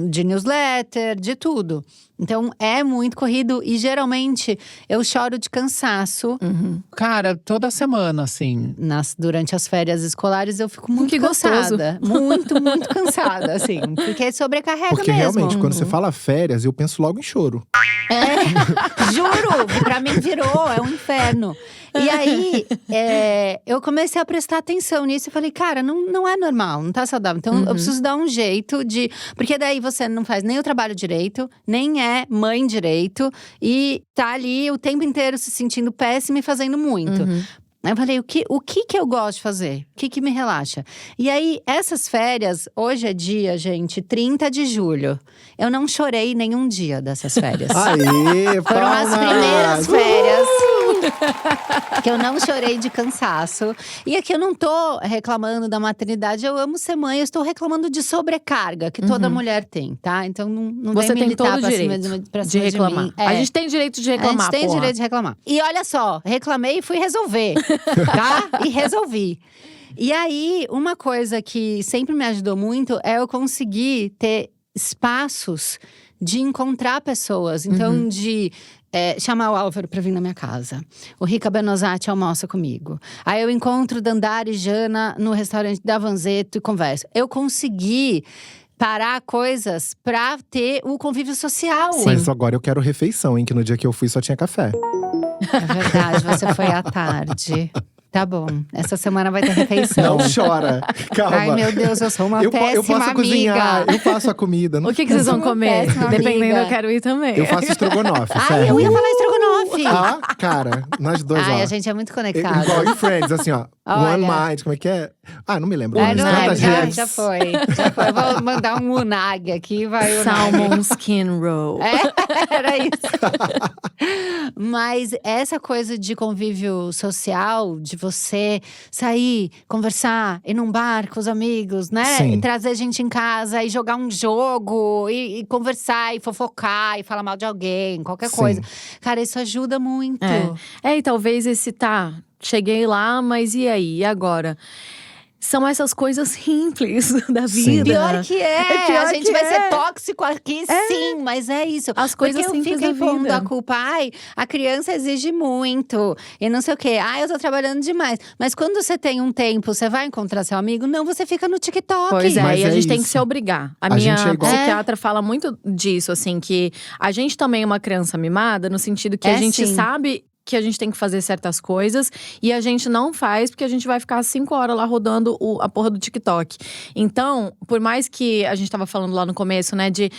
de newsletter, de tudo. Então, é muito corrido e geralmente eu choro de cansaço. Cara, toda semana, assim. Durante as férias escolares eu fico muito Que gostoso. cansada. Muito, muito cansada, assim. Porque sobrecarrega Porque mesmo. realmente, quando você fala férias, eu penso logo em choro. Juro, pra mim virou, é um inferno. E aí, eu comecei a prestar atenção nisso e falei, cara, não é normal, não tá saudável. Então, eu preciso dar um jeito de… Porque daí você não faz nem o trabalho direito, nem é mãe direito. E tá ali o tempo inteiro se sentindo péssima e fazendo muito. Aí eu falei, o que eu gosto de fazer? O que me relaxa? E aí, essas férias, hoje é dia, gente, 30 de julho. Eu não chorei nenhum dia dessas férias. Aê, Foram as palmas! primeiras férias que eu não chorei de cansaço. E aqui eu não tô reclamando da maternidade, eu amo ser mãe, eu estou reclamando de sobrecarga, que toda mulher tem, tá? Então não Você vem tem militar todo o pra direito cima pra de cima reclamar. mim. A gente tem direito de reclamar, A gente tem porra. direito de reclamar. E olha só, reclamei e fui resolver, tá? E resolvi. E aí, uma coisa que sempre me ajudou muito é eu conseguir ter espaços de encontrar pessoas. Então, de chamar o Álvaro pra vir na minha casa. O Rica Benozati almoça comigo. Aí eu encontro Dandara e Jana no restaurante da Vanzeto e converso. Eu consegui parar coisas pra ter o convívio social. Mas agora eu quero refeição, hein? Que no dia que eu fui só tinha café. É verdade, você foi à tarde. Tá bom, essa semana vai ter refeição. Não chora, calma. Ai, meu Deus, eu sou uma eu péssima posso amiga. cozinhar, eu faço a comida. Não O que vocês vão comer? péssima Dependendo, amiga. eu quero ir também. Eu faço estrogonofe, Ai, sério. eu ia falar estrogonofe. Ah, cara, nós dois, Ai, ó. a gente é muito conectada. Igual em Friends, assim, ó. Olha. One Mind, como é que é? Ah, não me lembro. Ai, não Tantas lembro, redes. já foi. Eu vou mandar um unagi aqui, vai unagi. Salmon skin roll. Era isso. Mas essa coisa de convívio social, de você sair, conversar, ir num bar com os amigos, né? Sim. E trazer gente em casa e jogar um jogo, e conversar, e fofocar, e falar mal de alguém, qualquer Sim. coisa. Cara, isso ajuda muito. E talvez cheguei lá, mas e aí? E agora? São essas coisas simples da vida. Pior que pior a gente que vai é. ser tóxico aqui, sim, mas é isso. As coisas Porque eu simples fico da impondo vida. a culpa. Ai, a criança exige muito e não sei o quê. Ai, eu tô trabalhando demais. Mas quando você tem um tempo, você vai encontrar seu amigo? Não, você fica no TikTok. Pois é, Mas e a é gente tem que isso. se obrigar. A A minha gente é igual- psiquiatra fala muito disso, assim, que a gente também é uma criança mimada, no sentido que a gente sim. sabe que a gente tem que fazer certas coisas e a gente não faz porque a gente vai ficar 5 horas lá rodando a porra do TikTok. Então, por mais que a gente tava falando lá no começo, né, de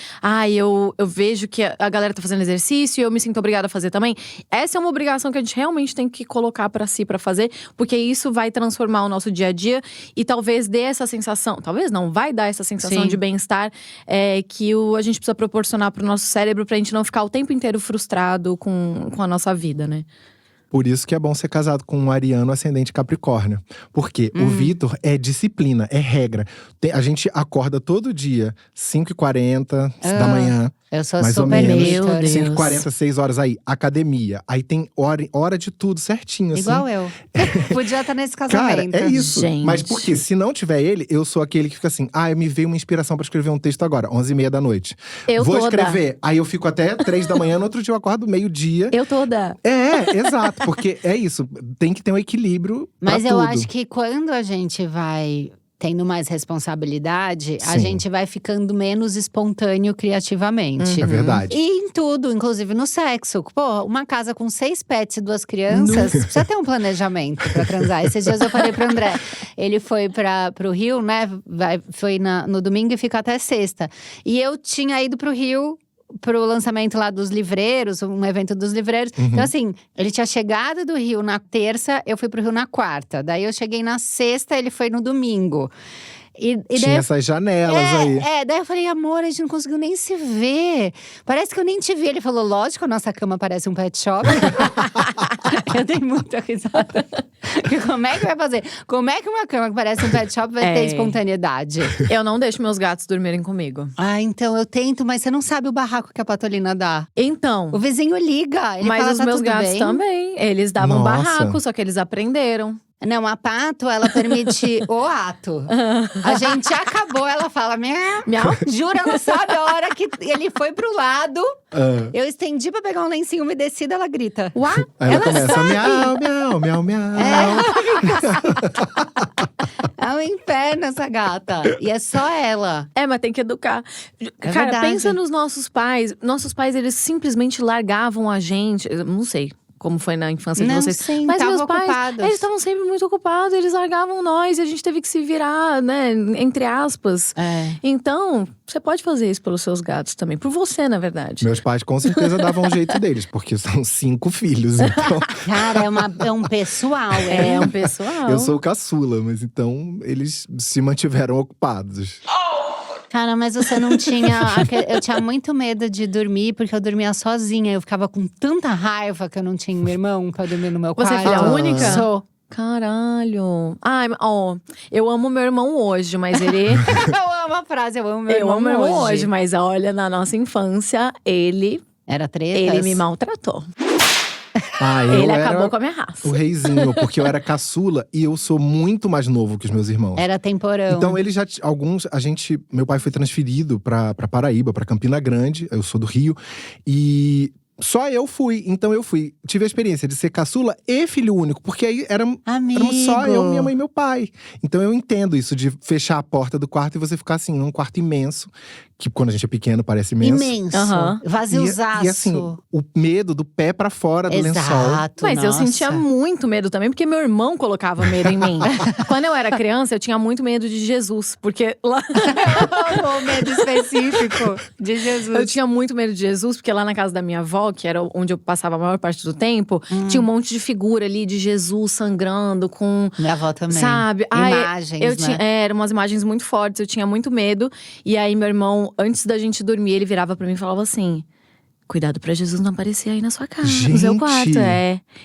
eu vejo que a galera tá fazendo exercício e eu me sinto obrigada a fazer também. Essa é uma obrigação que a gente realmente tem que colocar pra si pra fazer, porque isso vai transformar o nosso dia a dia e talvez dê essa sensação, talvez não, vai dar essa sensação Sim. de bem-estar que a gente precisa proporcionar pro nosso cérebro pra gente não ficar o tempo inteiro frustrado com a nossa vida, né? Por isso que é bom ser casado com um ariano ascendente Capricórnio. Porque o Vitor é disciplina, é regra. A gente acorda todo dia, 5h40 da manhã. Eu sou Mais ou super menos. Vitor. Deus. 5h40, 6 horas aí, academia. Aí tem hora de tudo certinho, assim. Igual eu. Podia estar nesse Cara, casamento. é isso. Gente. Mas porque se não tiver ele, eu sou aquele que fica assim… me veio uma inspiração pra escrever um texto agora, 11h30 da noite. Vou toda. escrever. Aí eu fico até 3 da manhã, no outro dia eu acordo meio-dia. Eu toda. Exato. Porque é isso, tem que ter um equilíbrio Mas pra eu tudo. acho que quando a gente vai tendo mais responsabilidade, a Sim. gente vai ficando menos espontâneo criativamente. É verdade. E em tudo, inclusive no sexo. Pô, uma casa com 6 pets e 2 crianças, precisa ter um planejamento pra transar. Esses dias eu falei pro André, ele foi pro Rio, né? Foi no domingo e fica até sexta. E eu tinha ido pro Rio pro lançamento lá dos livreiros, um evento dos livreiros. Então assim, ele tinha chegado do Rio na terça, eu fui pro Rio na quarta. Daí eu cheguei na sexta, ele foi no domingo. E Tinha daí essas janelas aí. daí eu falei, amor, a gente não conseguiu nem se ver. Parece que eu nem te vi. Ele falou, lógico, a nossa cama parece um pet shop. Eu dei muita risada. Como é que vai fazer? Como é que uma cama que parece um pet shop vai ter espontaneidade? Eu não deixo meus gatos dormirem comigo. Ah, então eu tento, mas você não sabe o barraco que a Patolina dá. Então, O vizinho liga, ele mas fala, os tá meus tudo gatos bem? também. Eles davam Nossa. barraco, só que eles aprenderam. Não, a Pato, ela permite o ato. A gente acabou, ela fala, miau. Miau. Jura, não sabe a hora que ele foi pro lado. Ah. Eu estendi pra pegar um lencinho umedecido, ela grita. Uá? Aí ela começa, miau, miau, miau, miau. É um inferno essa gata. E é só ela. Mas tem que educar. Cara, verdade. pensa nos nossos pais. Nossos pais, eles simplesmente largavam a gente. Eu não sei como foi na infância de Não, vocês. sim, Mas estavam meus pais, ocupados. eles estavam sempre muito ocupados. Eles largavam nós e a gente teve que se virar, né? Entre aspas. Então, você pode fazer isso pelos seus gatos também. Por você, na verdade. Meus pais com certeza davam um jeito deles, porque são 5 filhos, então… Cara, é um pessoal. É um pessoal. Eu sou o caçula, mas então eles se mantiveram ocupados. Cara, mas você não tinha… Eu tinha muito medo de dormir, porque eu dormia sozinha. Eu ficava com tanta raiva que eu não tinha meu irmão pra dormir no meu quarto. Você é filha única? Sou. Caralho. Ai, ó, eu amo meu irmão hoje, mas ele… Eu amo a frase, eu amo meu eu irmão amo meu irmão hoje. hoje, mas olha, na nossa infância, ele Era tretas? Ele me maltratou. Eu Ele era acabou com a minha raça. o reizinho, porque eu era caçula e eu sou muito mais novo que os meus irmãos. Era temporão. Então eles já alguns meu pai foi transferido pra Paraíba, pra Campina Grande, eu sou do Rio, e só eu fui. Então eu fui, tive a experiência de ser caçula e filho único, porque aí éramos só eu, minha mãe e meu pai. Então eu entendo isso de fechar a porta do quarto e você ficar assim, num quarto imenso, que quando a gente é pequeno parece imenso. Imenso. Aham. Vaziozaço. E assim, o medo do pé pra fora do lençol. Exato, Mas eu nossa. sentia muito medo também, porque meu irmão colocava medo em mim. Quando eu era criança, eu tinha muito medo de Jesus. Porque lá… Um medo específico de Jesus. Eu tinha muito medo de Jesus, porque lá na casa da minha avó, que era onde eu passava a maior parte do tempo, tinha um monte de figura ali de Jesus sangrando com… Minha avó também. Sabe? Imagens, eu né? tinha, eram umas imagens muito fortes, eu tinha muito medo. E aí meu irmão, antes da gente dormir, ele virava pra mim e falava assim… Cuidado pra Jesus não aparecer aí na sua casa, no seu Gente! quarto,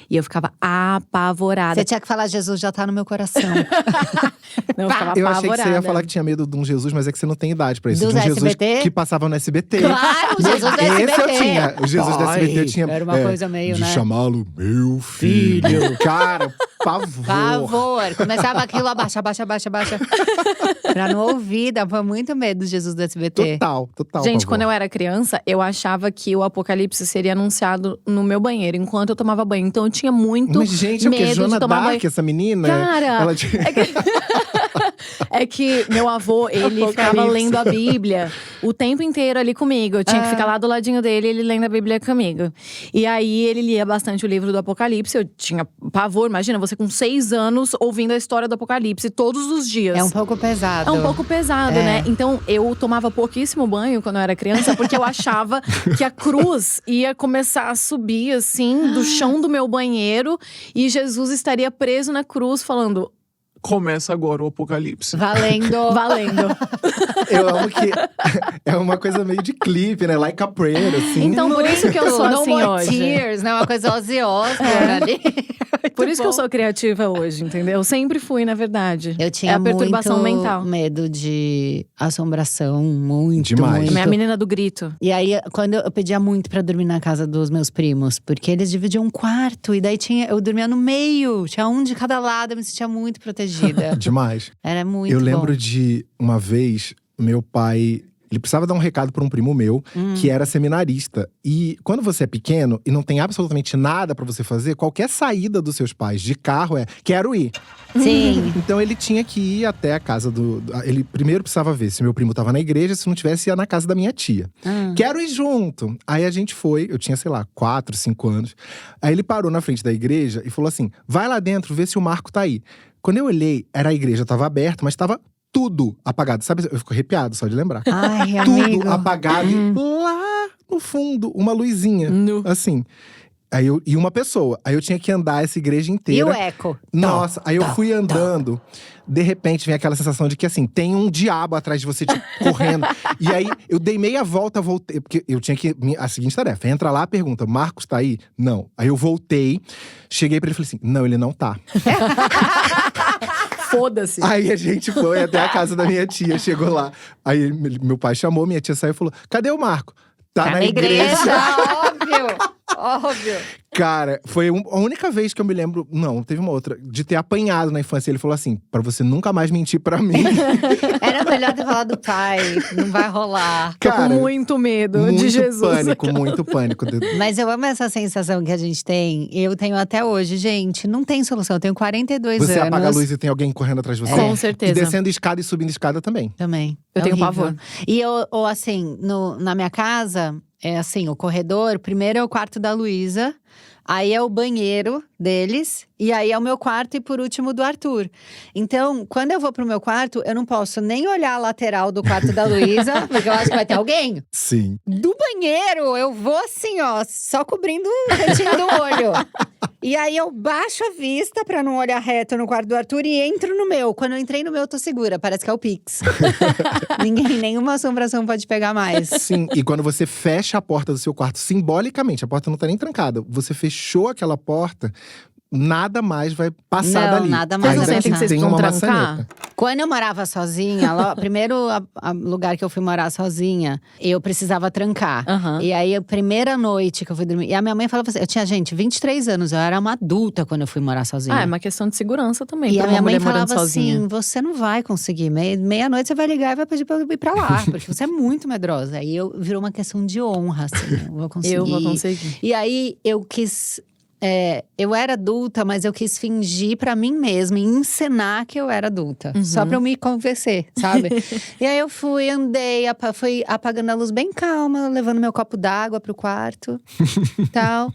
E eu ficava apavorada. Você tinha que falar, Jesus já tá no meu coração. Não, eu ficava Eu achei que você ia apavorada. falar que tinha medo de um Jesus, mas é que você não tem idade pra isso. Dos de um Jesus SBT? que passava no SBT. Claro, o Jesus do SBT. Esse eu tinha. O Jesus do Ai, SBT eu tinha. era uma coisa meio, de né? chamá-lo meu filho. Cara, pavor. Pavor. Começava aquilo, abaixa, abaixa, abaixa, abaixa. Pra não ouvir, dava muito medo do Jesus do SBT. Total. Gente, pavor. quando eu era criança, eu achava que o apocalipse seria anunciado no meu banheiro, enquanto eu tomava banho. Então eu tinha muito Mas, gente, é o que? medo Joana de tomar Dark, banho. essa menina? Cara, Ela tinha… é que meu avô, ele ficava Apocalipse. lendo a Bíblia o tempo inteiro ali comigo. Eu tinha que ficar lá do ladinho dele, ele lendo a Bíblia comigo. E aí, ele lia bastante o livro do Apocalipse. Eu tinha pavor, imagina, você com 6 anos ouvindo a história do Apocalipse todos os dias. É um pouco pesado. É um pouco pesado, né? Então, eu tomava pouquíssimo banho quando eu era criança, porque eu achava que a cruz ia começar a subir, assim, do chão do meu banheiro. E Jesus estaria preso na cruz, falando… Começa agora o apocalipse. Valendo. Valendo. Eu amo que é uma coisa meio de clipe, né? Like a prayer, assim. Então, por isso que eu sou No assim more hoje. tears, né? Uma coisa Ozzy Osbourne ali. Por isso que eu sou criativa hoje, entendeu? Eu sempre fui, na verdade. Eu tinha é a perturbação muito mental. medo de assombração, muito, Demais. muito. A minha menina do grito. E aí, quando eu pedia muito pra dormir na casa dos meus primos, porque eles dividiam um quarto, e daí eu dormia no meio, tinha um de cada lado, eu me sentia muito protegida. Demais. Era muito Eu bom. lembro de uma vez, meu pai… Ele precisava dar um recado pra um primo meu, que era seminarista. E quando você é pequeno e não tem absolutamente nada pra você fazer, qualquer saída dos seus pais de carro é… Quero ir. Sim. Então ele tinha que ir até a casa ele primeiro precisava ver se meu primo tava na igreja, se não tivesse, ia na casa da minha tia. Quero ir junto. Aí a gente foi, eu tinha, sei lá, 4, 5 anos. Aí ele parou na frente da igreja e falou assim: vai lá dentro, vê se o Marco tá aí. Quando eu olhei, a igreja tava aberta, mas tava tudo apagado. Sabe, eu fico arrepiado só de lembrar. Ai, Tudo amigo. apagado. E lá no fundo, uma luzinha. Nu. Assim. E uma pessoa. Aí eu tinha que andar essa igreja E inteira. o eco? Nossa, aí eu fui andando. De repente, vem aquela sensação de que, assim, tem um diabo atrás de você, tipo, correndo. E aí, eu dei meia volta, voltei. Porque eu tinha que… A seguinte tarefa, entra lá, pergunta, Marcos tá aí? Não. Aí eu voltei, cheguei pra ele e falei assim, não, ele não tá. Foda-se. Aí a gente foi até a casa da minha tia, chegou lá. Aí meu pai chamou, minha tia saiu e falou, cadê o Marco? Tá na igreja. Óbvio. Cara, foi a única vez que eu me lembro… Não, teve uma outra. De ter apanhado na infância. Ele falou assim, pra você nunca mais mentir pra mim. Era melhor ter falado do pai, não vai rolar. Tô com muito medo de Jesus. Muito pânico. Mas eu amo essa sensação que a gente tem. Eu tenho até hoje, gente. Não tem solução. Eu tenho 42 anos. Você apaga a luz e tem alguém correndo atrás de você? Com certeza. E descendo escada e subindo escada também. Também. Eu tenho horrível. pavor. E ou assim, na minha casa, é assim, o corredor, primeiro é o quarto da Luísa. Aí é o banheiro deles, e aí é o meu quarto e por último do Arthur. Então, quando eu vou pro meu quarto, eu não posso nem olhar a lateral do quarto da Luísa, porque eu acho que vai ter alguém. Sim. Do banheiro, eu vou assim, ó, só cobrindo o cantinho do olho. E aí eu baixo a vista pra não olhar reto no quarto do Arthur e entro no meu. Quando eu entrei no meu, eu tô segura, parece que é o Pix. Nenhuma assombração pode pegar mais. Sim, e quando você fecha a porta do seu quarto, simbolicamente, a porta não tá nem trancada. Você fechou aquela porta, nada mais vai passar Não, dali. nada mais Ainda vai que passar. Vocês tenha precisam uma trancar? maçaneta. Quando eu morava sozinha, primeiro lugar que eu fui morar sozinha, eu precisava trancar. Aham. E aí, a primeira noite que eu fui dormir… E a minha mãe falava assim, eu tinha, gente, 23 anos, eu era uma adulta quando eu fui morar sozinha. É uma questão de segurança também, E pra a minha uma mãe mulher morando falava sozinha. assim, você não vai conseguir, meia-noite você vai ligar e vai pedir pra eu ir pra lá, porque você é muito medrosa. Aí virou uma questão de honra, assim, eu vou conseguir. Eu vou conseguir. E aí, eu quis… eu era adulta, mas eu quis fingir pra mim mesma e encenar que eu era adulta. Só pra eu me convencer, sabe? E aí eu fui, andei, fui apagando a luz bem calma, levando meu copo d'água pro quarto, tal.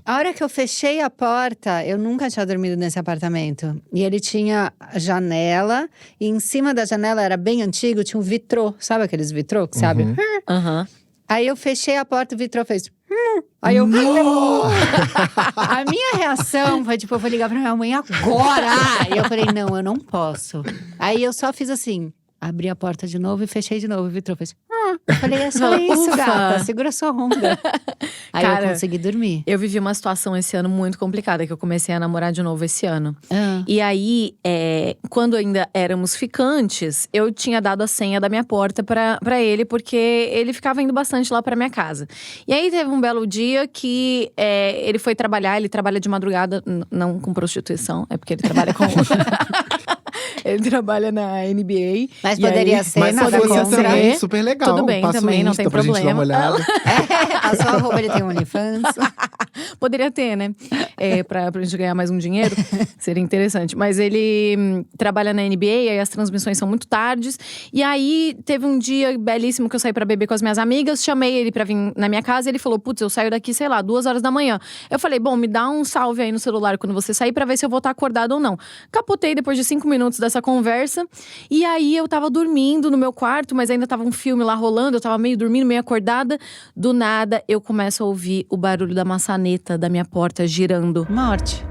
A hora que eu fechei a porta, eu nunca tinha dormido nesse apartamento. E ele tinha a janela, e em cima da janela, era bem antigo, tinha um vitrô. Sabe aqueles vitrô que sabe? Aham. Aí eu fechei a porta, o vitrô fez… Aí eu… A minha reação foi tipo, eu vou ligar pra minha mãe agora! E eu falei, não, eu não posso. Aí eu só fiz assim, abri a porta de novo e fechei de novo. O vitrô fez… Eu falei, é só isso, Ufa. gata, segura sua onda. Aí Cara, eu consegui dormir. Eu vivi uma situação esse ano muito complicada, que eu comecei a namorar de novo esse ano. Ah. E aí, quando ainda éramos ficantes, eu tinha dado a senha da minha porta pra ele, porque ele ficava indo bastante lá pra minha casa. E aí teve um belo dia que ele foi trabalhar, ele trabalha de madrugada, não com prostituição, é porque ele trabalha com… Ele trabalha na NBA. Mas e poderia aí, ser, Mas se nada fosse contra. também, super legal. Tudo bem, Passa o também, não Insta tem pra gente dar uma problema. olhada. A sua roupa, ele tem um OnlyFans. Poderia ter, né? Pra gente ganhar mais um dinheiro. Seria interessante. Mas ele trabalha na NBA, aí as transmissões são muito tardes. E aí, teve um dia belíssimo que eu saí pra beber com as minhas amigas. Chamei ele pra vir na minha casa. E ele falou, putz, eu saio daqui, sei lá, 2 horas da manhã. Eu falei, bom, me dá um salve aí no celular quando você sair, pra ver se eu vou estar acordada ou não. Capotei depois de 5 minutos dessa conversa. E aí, eu tava dormindo no meu quarto, mas ainda tava um filme lá rolando. Eu tava meio dormindo, meio acordada. Do nada, eu começo a ouvir o barulho da maçaneta da minha porta girando. Morte.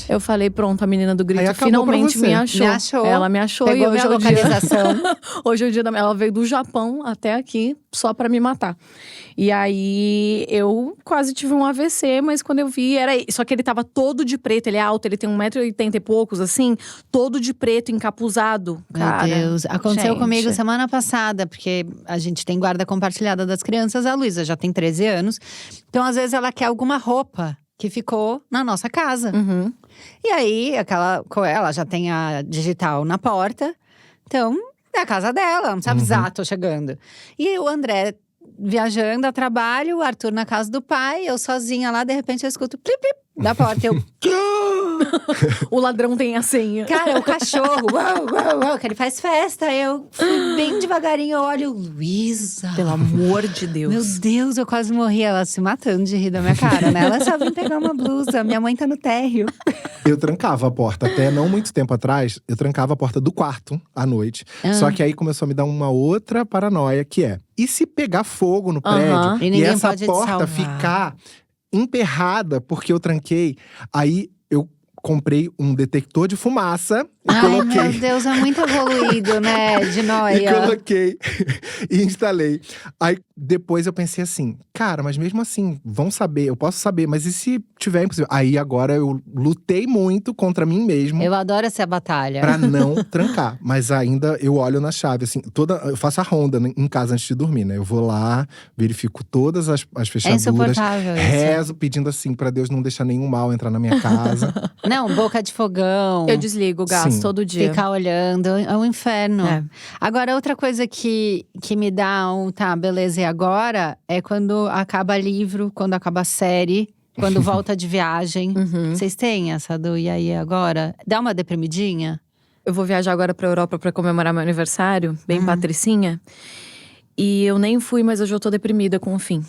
Eu falei, pronto, a menina do Aí grito acabou finalmente pra você. me achou. Me achou. Ela me achou Pegou e hoje minha é o dia… localização. Hoje é o dia da… Ela veio do Japão até aqui só pra me matar. E aí, eu quase tive um AVC, mas quando eu vi, era… Só que ele tava todo de preto, ele é alto, ele tem 1,80 m e poucos, assim. Todo de preto, encapuzado. Cara, Meu Deus, aconteceu gente. comigo semana passada, porque a gente tem guarda compartilhada das crianças, a Luísa já tem 13 anos. Então, às vezes, ela quer alguma roupa que ficou na nossa casa. Uhum. E aí, ela já tem a digital na porta. Então, é a casa dela, não sabe exato, tô chegando. E o André viajando a trabalho, o Arthur na casa do pai, eu sozinha lá, de repente eu escuto plip, plip, da porta. Eu… O ladrão tem a senha. Cara, o cachorro, uau, uau, uau, que ele faz festa. Eu fui bem devagarinho, eu olho, Luísa. Pelo amor de Deus. Meu Deus, eu quase morri. Ela se matando de rir da minha cara, né? Ela só vim pegar uma blusa, minha mãe tá no térreo. Eu trancava a porta. Até não muito tempo atrás, eu trancava a porta do quarto à noite. Só que aí começou a me dar uma outra paranoia, que é… E se pegar fogo no prédio E ninguém essa pode te porta salvar. ficar emperrada porque eu tranquei. Aí eu comprei um detector de fumaça e Ai, coloquei. meu Deus, é muito evoluído, né, de E noia. coloquei e instalei. Aí depois eu pensei assim, cara, mas mesmo assim, vão saber, eu posso saber, mas e se tiver impossível? Aí agora eu lutei muito contra mim mesmo Eu adoro essa batalha. pra não trancar. Mas ainda eu olho na chave, assim, eu faço a ronda em casa antes de dormir, né? Eu vou lá, verifico todas as É fechaduras, insuportável isso. rezo pedindo assim pra Deus não deixar nenhum mal entrar na minha casa. Não, boca de fogão. Eu desligo o gás Sim. todo dia. Ficar olhando, é um inferno. É. Agora, outra coisa que me dá tá, beleza, e agora? É quando acaba livro, quando acaba série, quando volta de viagem. Uhum. Vocês têm essa do e aí agora? Dá uma deprimidinha? Eu vou viajar agora pra Europa pra comemorar meu aniversário, bem patricinha. E eu nem fui, mas eu já tô deprimida com o fim.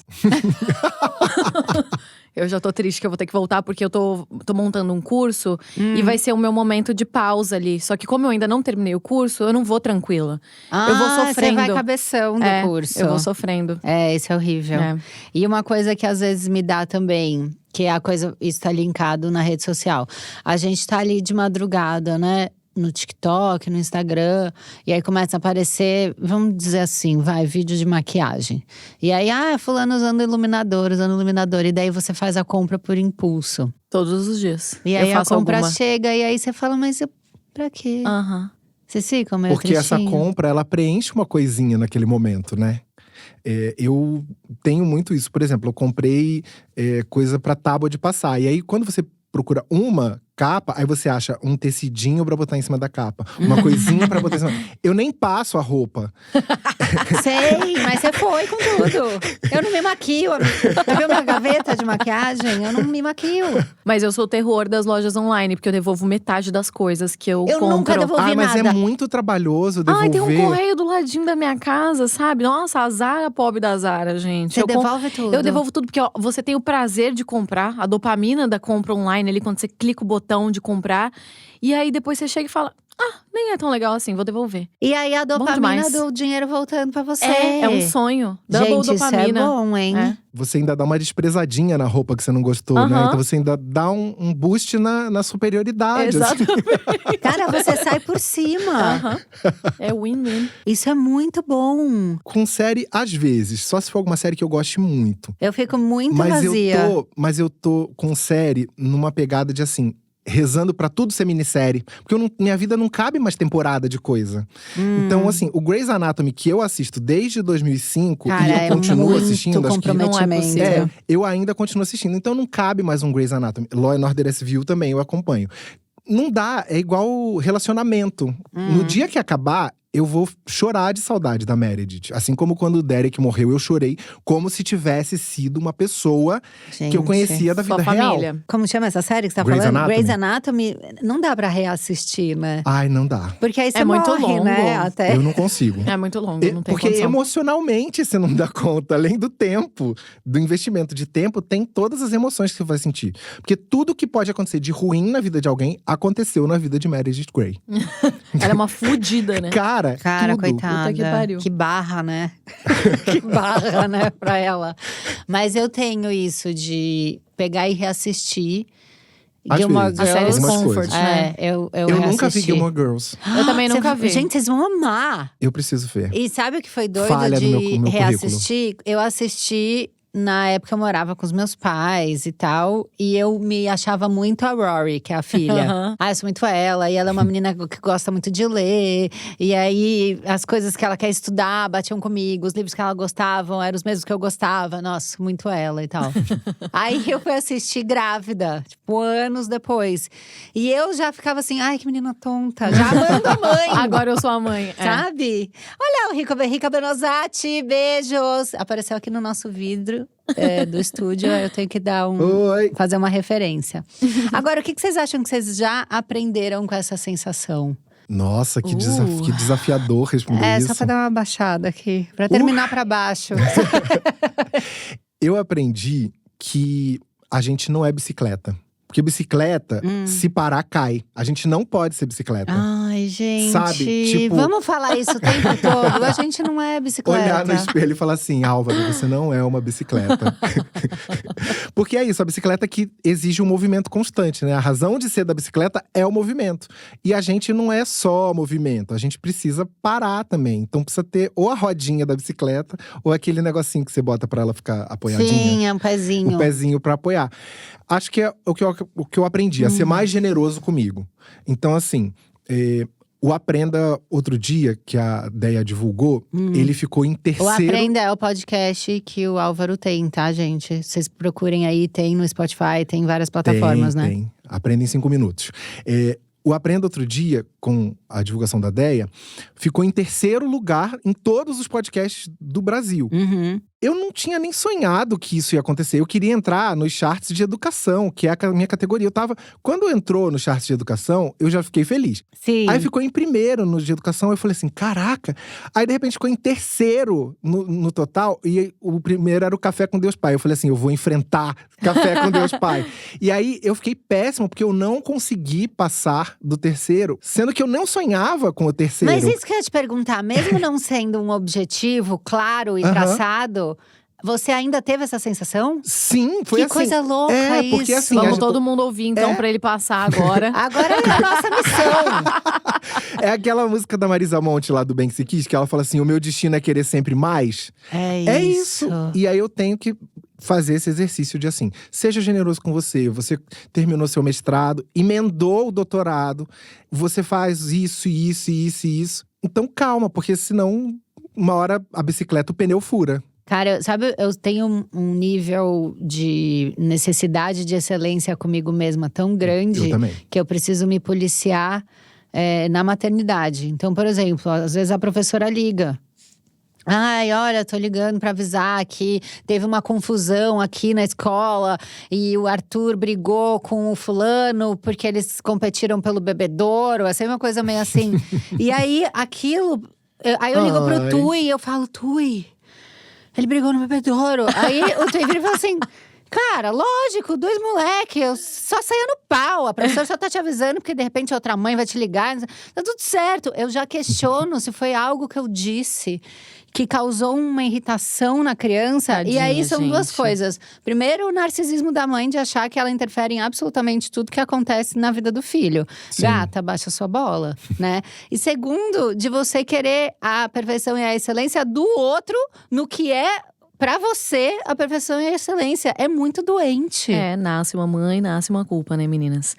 Eu já tô triste que eu vou ter que voltar, porque eu tô montando um curso. E vai ser o meu momento de pausa ali. Só que como eu ainda não terminei o curso, eu não vou tranquila. Eu vou Você sofrendo. vai cabeção do curso. Eu vou sofrendo. É, isso é horrível. É. E uma coisa que às vezes me dá também, que é a coisa, isso tá linkado na rede social. A gente tá ali de madrugada, né? No TikTok, no Instagram. E aí começa a aparecer, vamos dizer assim, vídeo de maquiagem. E aí, fulano usando iluminador. E daí você faz a compra por impulso. Todos os dias. E aí eu faço a compra alguma. chega, e aí você fala, mas pra quê? Aham. Vocês ficam meio Porque essa tristinho? compra, ela preenche uma coisinha naquele momento, né? Eu tenho muito isso. Por exemplo, eu comprei coisa pra tábua de passar. E aí, quando você procura uma capa, aí você acha um tecidinho pra botar em cima da capa. Uma coisinha pra botar em cima. Eu nem passo a roupa. Sei, mas você foi com tudo. Eu não me maquio, amiga. Já viu minha gaveta de maquiagem? Eu não me maquio. Mas eu sou o terror das lojas online, porque eu devolvo metade das coisas que eu Eu compro. nunca devolvi Mas nada. é muito trabalhoso devolver. Ai, tem um correio do ladinho da minha casa, sabe? Nossa, a Zara, pobre da Zara, gente. Você Eu devolve tudo. Eu devolvo tudo, porque ó, você tem o prazer de comprar, a dopamina da compra online ali, quando você clica o botão de comprar. E aí depois você chega e fala, nem é tão legal assim, vou devolver. E aí a dopamina demais. do dinheiro voltando pra você. É um sonho. Double Gente, dopamina. isso é bom, hein? É. Você ainda dá uma desprezadinha na roupa que você não gostou, né? Aham. Então você ainda dá um boost na superioridade. assim. Exatamente. Cara, você sai por cima. Aham. É win-win. Isso é muito bom. Com série, às vezes. Só se for alguma série que eu goste muito. Eu fico muito Mas vazia. eu tô com série numa pegada de assim, rezando pra tudo ser minissérie. Porque minha vida não cabe mais temporada de coisa. Então, assim, o Grey's Anatomy que eu assisto desde 2005 Cara, e eu é continuo muito assistindo, acho que comprometimento. Não é possível. eu ainda continuo assistindo. Então não cabe mais um Grey's Anatomy. Law and Order SVU também eu acompanho. Não dá, é igual relacionamento. No dia que acabar, eu vou chorar de saudade da Meredith. Assim como quando o Derek morreu, eu chorei como se tivesse sido uma pessoa que eu conhecia da Sua vida real. família. Como chama essa série que você tá Grey's falando? Anatomy. Grey's Anatomy. Não dá pra reassistir, né? Ai, não dá. Porque aí você É muito morre, longo. né? Até. Eu não consigo. É muito longo, não tem Porque condição. emocionalmente você não dá conta. Além do tempo, do investimento de tempo, tem todas as emoções que você vai sentir. Porque tudo que pode acontecer de ruim na vida de alguém, aconteceu na vida de Meredith Grey. Ela é uma fudida, né? Cara, Cara, tudo. coitada. Puta que pariu. Que barra, né? Que barra, né, pra ela. Mas eu tenho isso de pegar e reassistir Às Gilmore vezes. As séries Girls. Algumas comfort, coisas. né? Eu Eu nunca vi reassisti. Gilmore Girls. Eu também nunca vi. Gente, vocês vão amar. Eu preciso ver. E sabe o que foi doido Falha no de meu currículo. reassistir? Eu assisti… Na época eu morava com os meus pais e tal. E eu me achava muito a Rory, que é a filha. Aham. Eu sou muito ela. E ela é uma menina que gosta muito de ler. E aí, as coisas que ela quer estudar batiam comigo. Os livros que ela gostava eram os mesmos que eu gostava. Nossa, muito ela e tal. Aí eu fui assistir grávida, tipo, anos depois. E eu já ficava assim, ai, que menina tonta. Já amando a mãe. Agora eu sou a mãe. É. Sabe? Olha o Rica Benozati, beijos! Apareceu aqui no nosso vidro do estúdio, eu tenho que dar Oi! fazer uma referência. Agora, o que vocês acham que vocês já aprenderam com essa sensação? Nossa, que desafiador responder isso. Só pra dar uma baixada aqui, pra terminar pra baixo. Eu aprendi que a gente não é bicicleta. Porque bicicleta, se parar, cai. A gente não pode ser bicicleta. Ah, Ai, gente, Sabe, tipo, vamos falar isso o tempo todo? A gente não é bicicleta. olhar no espelho e falar assim, Álvaro, você não é uma bicicleta. Porque é isso, a bicicleta que exige um movimento constante, né? A razão de ser da bicicleta é o movimento. E a gente não é só movimento, a gente precisa parar também. Então precisa ter ou a rodinha da bicicleta, ou aquele negocinho que você bota pra ela ficar apoiadinha. Sim, é um pezinho. O pezinho pra apoiar. Acho que é o que eu aprendi, a ser mais generoso comigo. Então, assim, o Aprenda Outro Dia, que a Deia divulgou, ele ficou em O terceiro… Aprenda é o podcast que o Álvaro tem, tá, gente? Vocês procurem aí, tem no Spotify, tem em várias plataformas, né? Tem. Aprenda em 5 minutos. O Aprenda Outro Dia, com a divulgação da Deia, ficou em terceiro lugar em todos os podcasts do Brasil. Uhum. Eu não tinha nem sonhado que isso ia acontecer. Eu queria entrar nos charts de educação, que é a minha categoria. Quando entrou no charts de educação, eu já fiquei feliz. Sim. Aí ficou em primeiro no de educação, eu falei assim, caraca! Aí de repente ficou em terceiro no total, e o primeiro era o Café com Deus Pai. Eu falei assim, eu vou enfrentar Café com Deus Pai. E aí eu fiquei péssimo, porque eu não consegui passar do terceiro, sendo que eu não sonhava com o terceiro. Mas isso que eu ia te perguntar, mesmo não sendo um objetivo claro e traçado, você ainda teve essa sensação? Sim, foi que assim. coisa louca porque isso. assim, Vamos todo mundo ouvir, então, pra ele passar agora. Agora é a nossa missão. É aquela música da Marisa Monte lá do Bem Que Se Quis, que ela fala assim, o meu destino é querer sempre mais. É isso. E aí eu tenho que fazer esse exercício de assim, seja generoso com você. Você terminou seu mestrado, emendou o doutorado, você faz isso, isso, isso e isso. Então calma, porque senão, uma hora a bicicleta, o pneu fura. Cara, sabe, eu tenho um nível de necessidade de excelência comigo mesma tão grande Eu também. que eu preciso me policiar na maternidade. Então, por exemplo, às vezes a professora liga. Ai, olha, tô ligando pra avisar que teve uma confusão aqui na escola e o Arthur brigou com o fulano porque eles competiram pelo bebedouro, assim, uma coisa meio assim. E aí, aí eu ligo pro Tui e eu falo, Tui, ele brigou no bebedouro. Aí o Tui vira e fala assim… Cara, lógico, 2 moleque, eu só saía no pau. A professora só tá te avisando porque de repente outra mãe vai te ligar. Tá tudo certo. Eu já questiono se foi algo que eu disse que causou uma irritação na criança. Tadinha, e aí são duas gente. coisas. Primeiro, o narcisismo da mãe de achar que ela interfere em absolutamente tudo que acontece na vida do filho. Sim. Gata, baixa sua bola, né? E segundo, de você querer a perfeição e a excelência do outro no que é… Pra você, a perfeição e a excelência é muito doente. Nasce uma mãe, nasce uma culpa, né, meninas?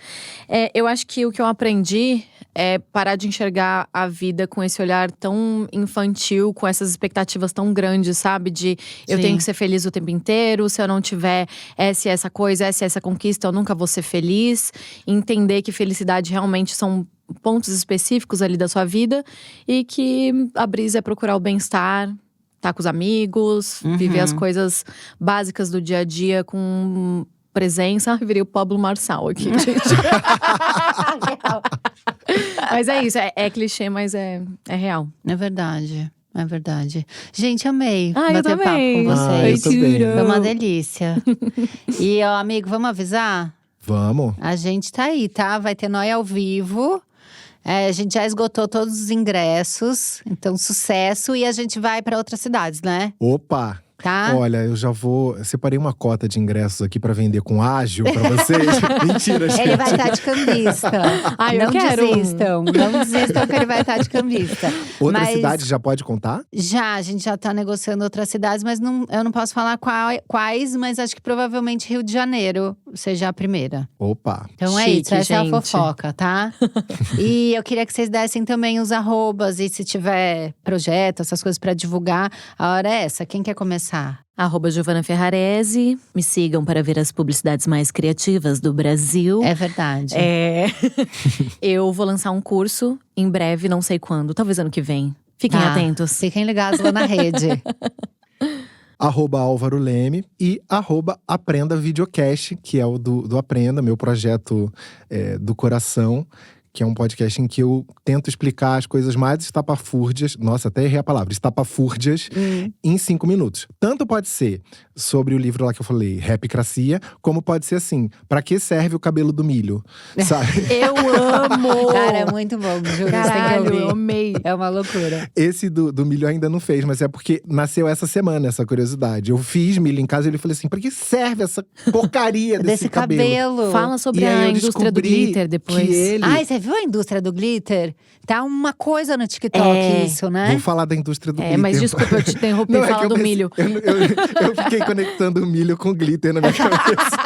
Eu acho que o que eu aprendi é parar de enxergar a vida com esse olhar tão infantil, com essas expectativas tão grandes, sabe? De eu Sim. tenho que ser feliz o tempo inteiro, se eu não tiver essa e essa coisa, essa e essa conquista, eu nunca vou ser feliz. Entender que felicidade realmente são pontos específicos ali da sua vida e que a brisa é procurar o bem-estar. Tá com os amigos, viver as coisas básicas do dia a dia com presença. Virei o Pablo Marçal aqui, gente. Mas é isso, é clichê, mas é real. É verdade, é verdade. Gente, amei Eu bater papo também. com vocês. eu também. Foi uma delícia. E, ó, amigo, vamos avisar? Vamos. A gente tá aí, tá? Vai ter Noia ao vivo. A gente já esgotou todos os ingressos. Então, sucesso. E a gente vai pra outras cidades, né? Opa! Tá? Olha, eu separei uma cota de ingressos aqui pra vender com ágil pra vocês. Mentira, gente. Ele vai estar de cambista. Ai, eu não quero. Não desistam que ele vai estar de cambista. Outra Mas cidade já pode contar? a gente já tá negociando outras cidades, mas eu não posso falar quais, mas acho que provavelmente Rio de Janeiro seja a primeira. Opa! Então é Chique, isso, essa é a gente. fofoca, tá? E eu queria que vocês dessem também os arrobas, e se tiver projeto, essas coisas pra divulgar, a hora é essa. Quem quer começar? @Giovana Ferrarese. Me sigam para ver as publicidades mais criativas do Brasil. É verdade. Eu vou lançar um curso em breve, não sei quando, talvez ano que vem. Fiquem Tá. atentos. Fiquem ligados lá na rede. @Álvaro Leme e @Aprenda Videocast, que é o do Aprenda, meu projeto do coração. que é um podcast em que eu tento explicar as coisas mais estapafúrdias. Nossa, até errei a palavra. Estapafúrdias em 5 minutos. Tanto pode ser sobre o livro lá que eu falei, Rapicracia, como pode ser assim, pra que serve o cabelo do milho, sabe? Eu amo! Cara, é muito bom, juro. Caralho, você tem que eu ouvir. amei. É uma loucura. Esse do milho ainda não fez, mas é porque nasceu essa semana, essa curiosidade. Eu fiz milho em casa e ele falei assim, pra que serve essa porcaria desse cabelo? Fala sobre E aí a eu indústria do descobri glitter depois. que ele… Ai, você viu a indústria do glitter? Tá uma coisa no TikTok isso, né? Vou falar da indústria do glitter. Mas desculpa, eu te interrompi, Não, é que fala eu do pensei- milho. Eu fiquei conectando o milho com glitter na minha cabeça.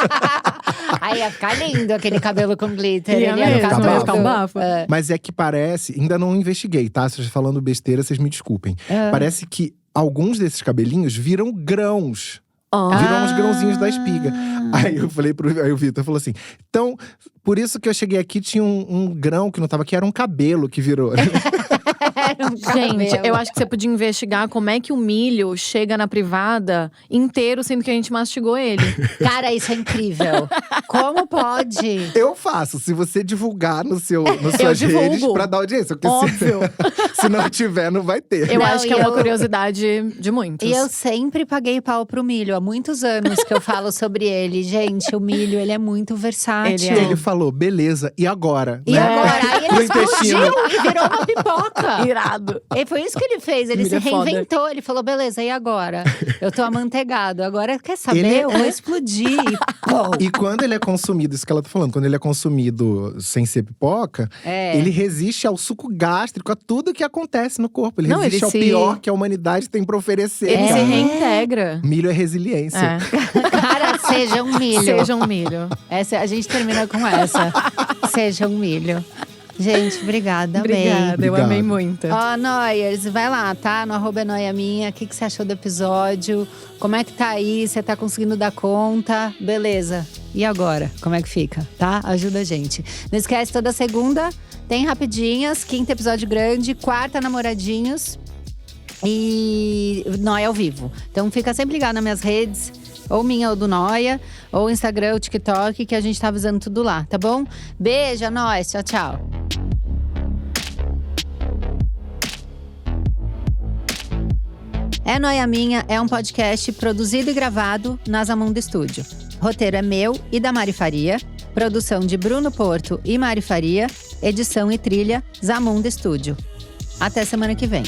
Ai, ia ficar lindo aquele cabelo com glitter. Ia Ele ia ficar mesmo, ia todo- ficar um bafo. É. Mas é que parece… Ainda não investiguei, tá? Se eu estou falando besteira, vocês me desculpem. Parece que alguns desses cabelinhos viram grãos. Viram uns grãozinhos da espiga. Aí eu falei aí o Vitor falou assim: então, por isso que eu cheguei aqui, tinha um grão que não tava aqui, era um cabelo que virou. Era um Gente, cabelo. eu acho que você podia investigar como é que o milho chega na privada inteiro, sendo que a gente mastigou ele. Cara, isso é incrível. Como pode? Eu faço, se você divulgar nas suas divulgo. redes pra dar audiência. Porque Óbvio. se não tiver, não vai ter. Eu Não, acho que é e uma eu- curiosidade de muitos. E eu sempre paguei pau pro milho. Há muitos anos que eu falo sobre ele. Gente, o milho, ele é muito versátil. Ele é. Ele falou, beleza, e agora? E né? agora? Aí Pro ele explodiu intestino. e virou uma pipoca. Irado. E foi isso que ele fez, ele Milho se é foda. reinventou. Ele falou, beleza, e agora? Eu tô amanteigado, agora quer saber? Ele Eu vou explodir. Pô. E quando ele é consumido, isso que ela tá falando, quando ele é consumido sem ser pipoca, ele resiste ao suco gástrico, a tudo que acontece no corpo. Ele Não, resiste ele ao se- pior que a humanidade tem pra oferecer. Ele se cara. reintegra. Milho é resiliência. É. Cara, seja um milho. Seja um milho. Essa, a gente termina com essa. Seja um milho. Gente, obrigada, amei. Obrigada, eu Obrigado. amei muito. Ó, Noyers, vai lá, tá? No @noiaminha. O que você achou do episódio? Como é que tá aí? Você tá conseguindo dar conta? Beleza. E agora? Como é que fica? Tá? Ajuda a gente. Não esquece, toda segunda tem Rapidinhas. 5º episódio grande. 4ª Namoradinhos. E Noia ao vivo. Então fica sempre ligado nas minhas redes. Ou minha ou do Noia. Ou Instagram, ou TikTok. Que a gente tá avisando tudo lá, tá bom? Beijo, é nóis. Tchau, tchau. É Noia Minha é um podcast produzido e gravado na Zamundo Studio. Roteiro é meu e da Mari Faria. Produção de Bruno Porto e Mari Faria. Edição e trilha Zamundo Studio. Até semana que vem.